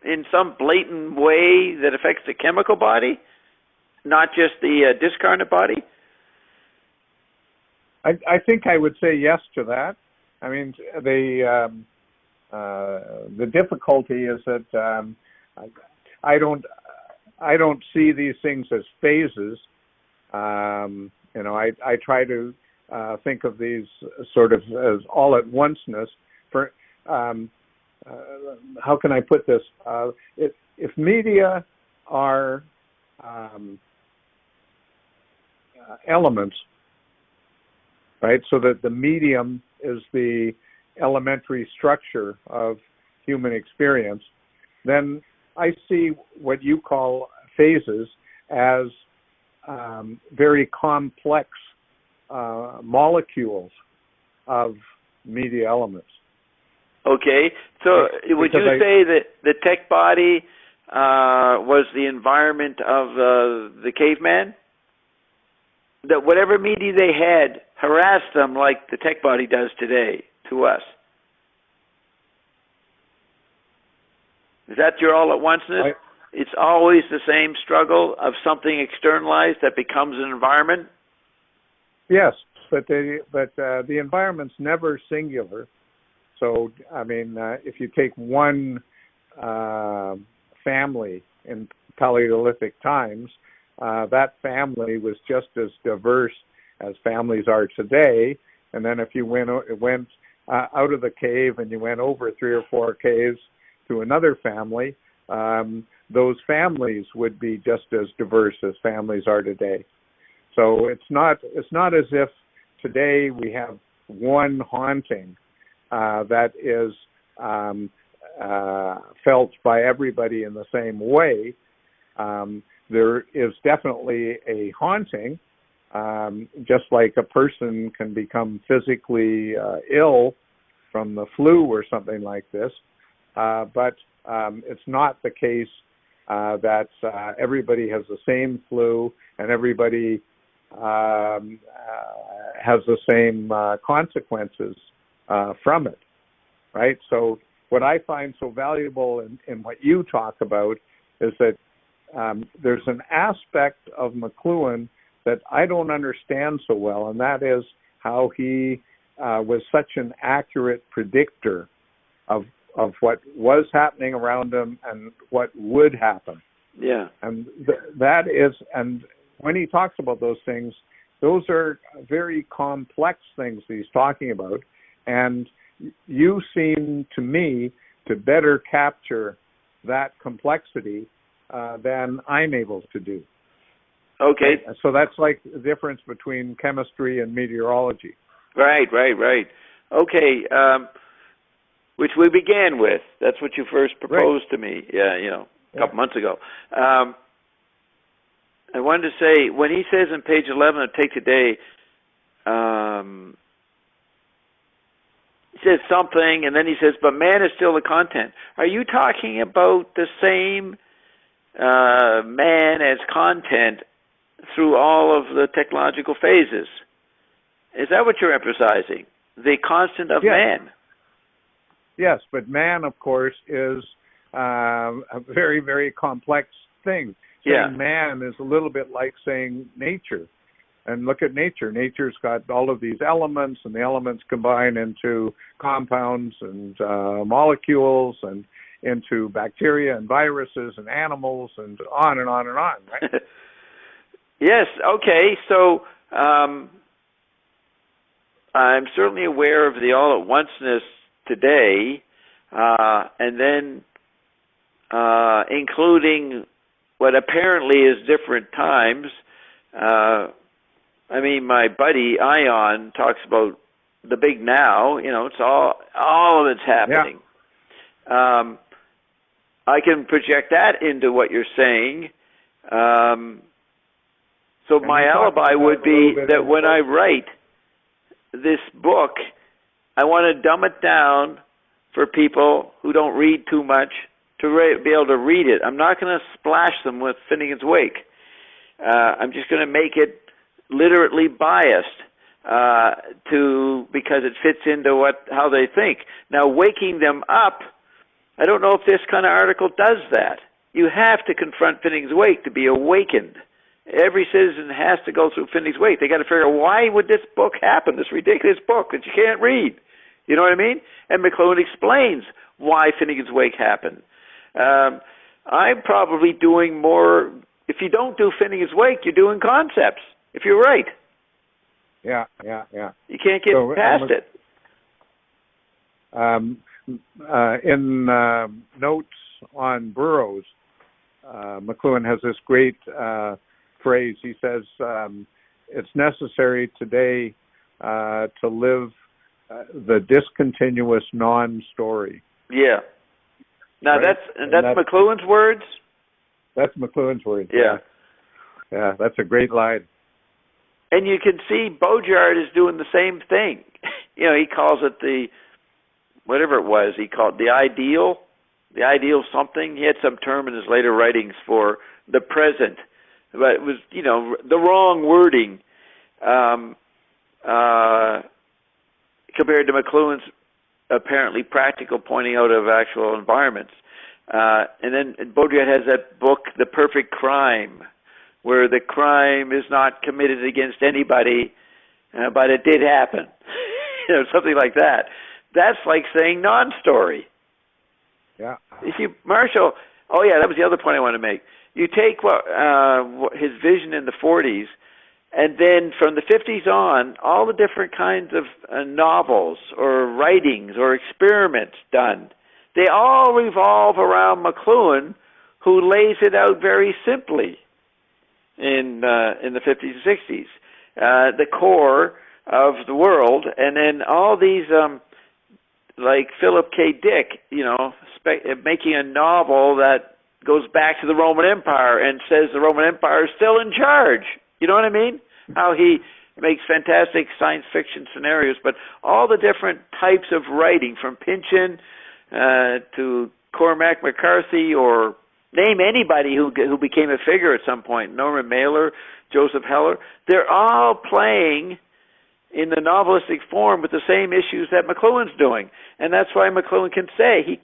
in some blatant way that affects the chemical body, not just the discarnate body? I think I would say yes to that. I mean, the difficulty is that I don't see these things as phases. I try to think of these sort of as all at onceness. For how can I put this? If media are elements, right? So that the medium is the elementary structure of human experience, then I see what you call phases as very complex molecules of media elements. Okay, so would you say that the tech body was the environment of the caveman? That whatever media they had harassed them like the tech body does today to us? Is that your all-at-onceness? It's always the same struggle of something externalized that becomes an environment? Yes, but the environment's never singular. So, I mean, if you take one family in Paleolithic times, that family was just as diverse as families are today. And then if you went out of the cave and you went over 3 or 4 caves to another family, those families would be just as diverse as families are today. So it's not as if today we have one haunting that is felt by everybody in the same way. There is definitely a haunting, just like a person can become physically ill from the flu or something like this. But it's not the case that everybody has the same flu and everybody has the same consequences from it, right? So what I find so valuable in what you talk about is that there's an aspect of McLuhan that I don't understand so well, and that is how he was such an accurate predictor of what was happening around him and what would happen. Yeah. And that is, and when he talks about those things, those are very complex things he's talking about. And you seem to me to better capture that complexity than I'm able to do. Okay. So that's like the difference between chemistry and meteorology. Right. Okay. Which we began with. That's what you first proposed to me. Yeah, a couple months ago. I wanted to say, when he says on page 11 of Take Today, he says something, and then he says, but man is still the content. Are you talking about the same man as content through all of the technological phases? Is that what you're emphasizing? The constant of man? Yes, but man, of course, is a very, very complex thing. Saying man is a little bit like saying nature. And look at nature. Nature's got all of these elements, and the elements combine into compounds and molecules and into bacteria and viruses and animals and on and on and on, right? Yes, okay. So I'm certainly aware of the all-at-onceness today, and then including what apparently is different times. I mean, my buddy Ion talks about the big now. It's all of it's happening. Yeah. I can project that into what you're saying. So my alibi would be that when I write this book, I want to dumb it down for people who don't read too much to be able to read it. I'm not going to splash them with Finnegan's Wake. I'm just going to make it literally biased because it fits into how they think. Now, waking them up, I don't know if this kind of article does that. You have to confront Finnegan's Wake to be awakened. Every citizen has to go through Finnegan's Wake. They got to figure out, why would this book happen, this ridiculous book that you can't read? You know what I mean? And McLuhan explains why Finnegan's Wake happened. I'm probably doing more. If you don't do Finnegan's Wake, you're doing concepts. If you're right. Yeah. You can't get past it. In notes on Burroughs, McLuhan has this great phrase. He says, it's necessary today to live the discontinuous non-story. Yeah. Now, right? that's McLuhan's words? That's McLuhan's words. Yeah. Yeah, that's a great line. And you can see Baudrillard is doing the same thing. He calls it whatever it was, he called it the ideal something. He had some term in his later writings for the present, but it was, the wrong wording compared to McLuhan's apparently practical pointing out of actual environments. And then Baudrillard has that book, The Perfect Crime, where the crime is not committed against anybody, but it did happen. Something like that. That's like saying non-story. Yeah. You see, Marshall, that was the other point I want to make. You take his vision in the 40s, and then from the 50s on, all the different kinds of novels or writings or experiments done, they all revolve around McLuhan, who lays it out very simply in the 50s and 60s. The core of the world, and then all these, like Philip K. Dick, making a novel that goes back to the Roman Empire and says the Roman Empire is still in charge. You know what I mean? How he makes fantastic science fiction scenarios, but all the different types of writing, from Pynchon to Cormac McCarthy, or name anybody who became a figure at some point, Norman Mailer, Joseph Heller, they're all playing in the novelistic form with the same issues that McLuhan's doing. And that's why McLuhan could say he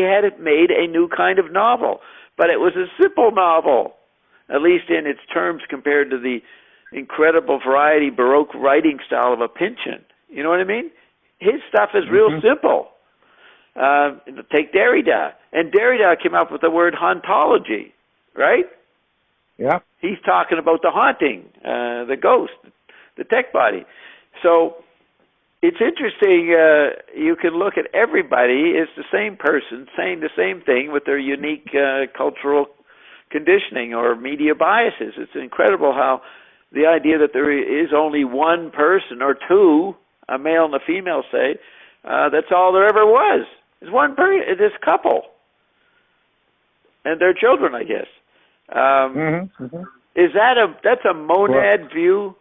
had made a new kind of novel, but it was a simple novel, at least in its terms compared to the incredible variety Baroque writing style of a Pynchon. You know what I mean? His stuff is real simple. Take Derrida. And Derrida came up with the word hauntology, right? Yeah. He's talking about the haunting, the ghost, the tech body. So it's interesting. You can look at everybody. It's the same person saying the same thing with their unique cultural conditioning or media biases. It's incredible how the idea that there is only one person or two, a male and a female, say, that's all there ever was. It's one person, this couple, and their children, I guess. Is that's a monad view?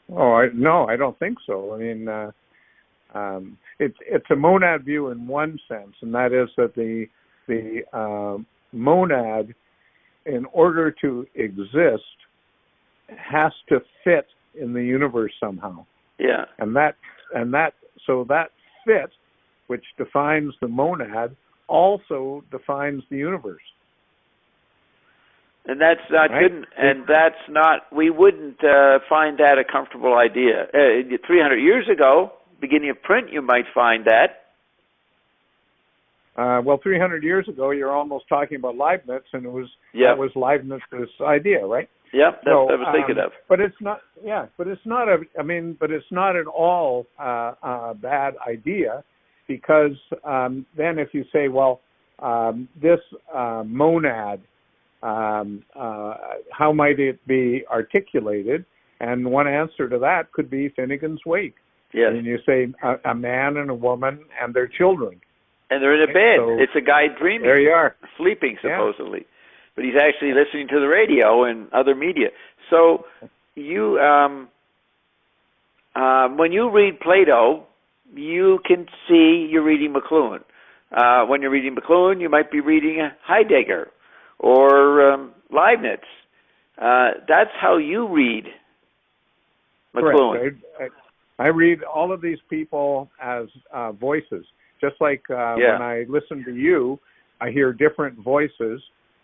No, I don't think so. I mean, it's a monad view in one sense, and that is that the monad, in order to exist, has to fit in the universe somehow. Yeah. So that fit, which defines the monad, also defines the universe. And that's not right? good, and that's not, we wouldn't find that a comfortable idea. 300 years ago, beginning of print, you might find that. 300 years ago, you're almost talking about Leibniz, and that was Leibniz's idea, right? Yeah, that's what I was thinking of. But it's not. Yeah, but it's not it's not at all a bad idea, because then if you say, well, this monad, how might it be articulated? And one answer to that could be Finnegan's Wake. Yes. And you say a man and a woman and their children. And they're in a bed. So, it's a guy dreaming. There you are. Sleeping, supposedly. Yeah. But he's actually listening to the radio and other media. So you, when you read Plato, you can see you're reading McLuhan. When you're reading McLuhan, you might be reading Heidegger or Leibniz. That's how you read McLuhan. Correct. I read all of these people as voices. Just like when I listen to you, I hear different voices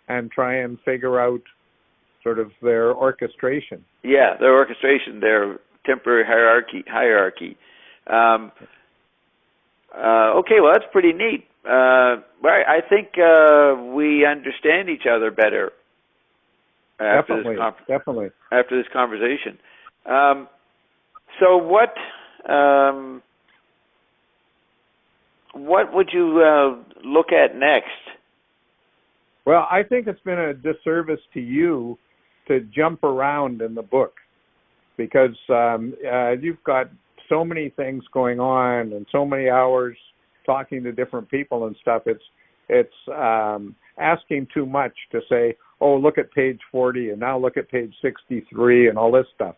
and try and figure out sort of their orchestration. Yeah, their orchestration, their temporary hierarchy. Okay, well, that's pretty neat. I think we understand each other better after Definitely. After this conversation. So what would you look at next? Well, I think it's been a disservice to you to jump around in the book because you've got so many things going on and so many hours talking to different people and stuff. It's asking too much to say, oh, look at page 40 and now look at page 63 and all this stuff.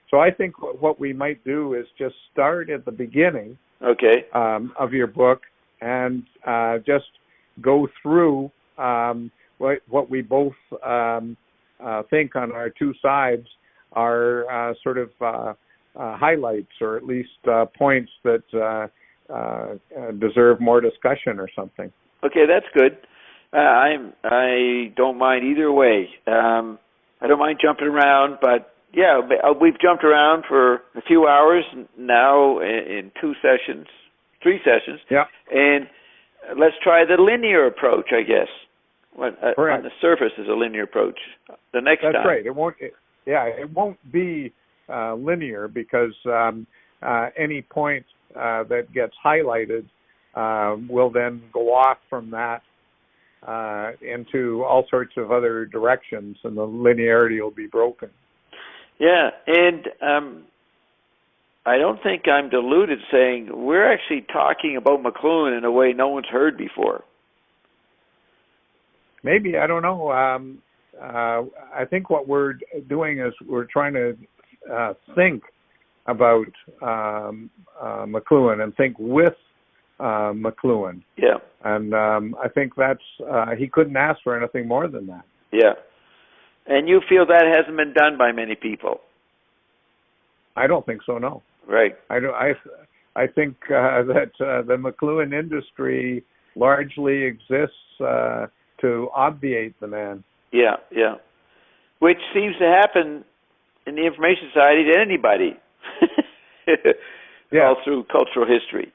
So I think what we might do is just start at the beginning of your book and just go through what we both think on our two sides are sort of highlights or at least points that deserve more discussion or something. Okay, that's good. I don't mind either way. I don't mind jumping around, but yeah, we've jumped around for a few hours now in 3 sessions. Yeah. And let's try the linear approach, I guess. On the surface is a linear approach. The next time. That's right. It won't be linear because any point that gets highlighted will then go off from that into all sorts of other directions, and the linearity will be broken. Yeah, and I don't think I'm deluded saying we're actually talking about McLuhan in a way no one's heard before. Maybe, I don't know. I think what we're doing is we're trying to think about McLuhan and think with McLuhan. Yeah. And I think that's he couldn't ask for anything more than that. Yeah. And you feel that hasn't been done by many people? I don't think so, no. Right. I think that the McLuhan industry largely exists to obviate the man. Yeah, yeah. Which seems to happen in the information society to anybody. Yeah. All through cultural history.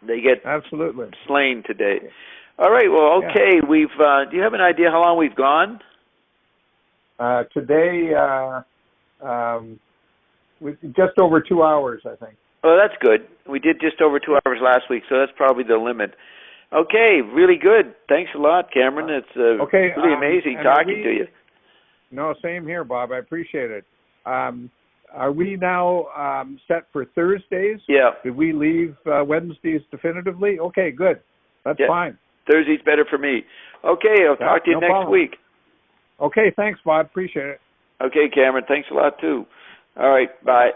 They get absolutely slain today. All right, well, okay. Yeah. We've do you have an idea how long we've gone? Today, just over 2 hours, I think. Oh, that's good. We did just over 2 hours last week, so that's probably the limit. Okay, really good. Thanks a lot, Cameron. It's really amazing talking to you. No, same here, Bob. I appreciate it. Are we now set for Thursdays? Yeah. Did we leave Wednesdays definitively? Okay, good. That's fine. Thursday's better for me. Okay, I'll talk to you next week. Okay, thanks, Bob. Appreciate it. Okay, Cameron. Thanks a lot, too. All right, bye.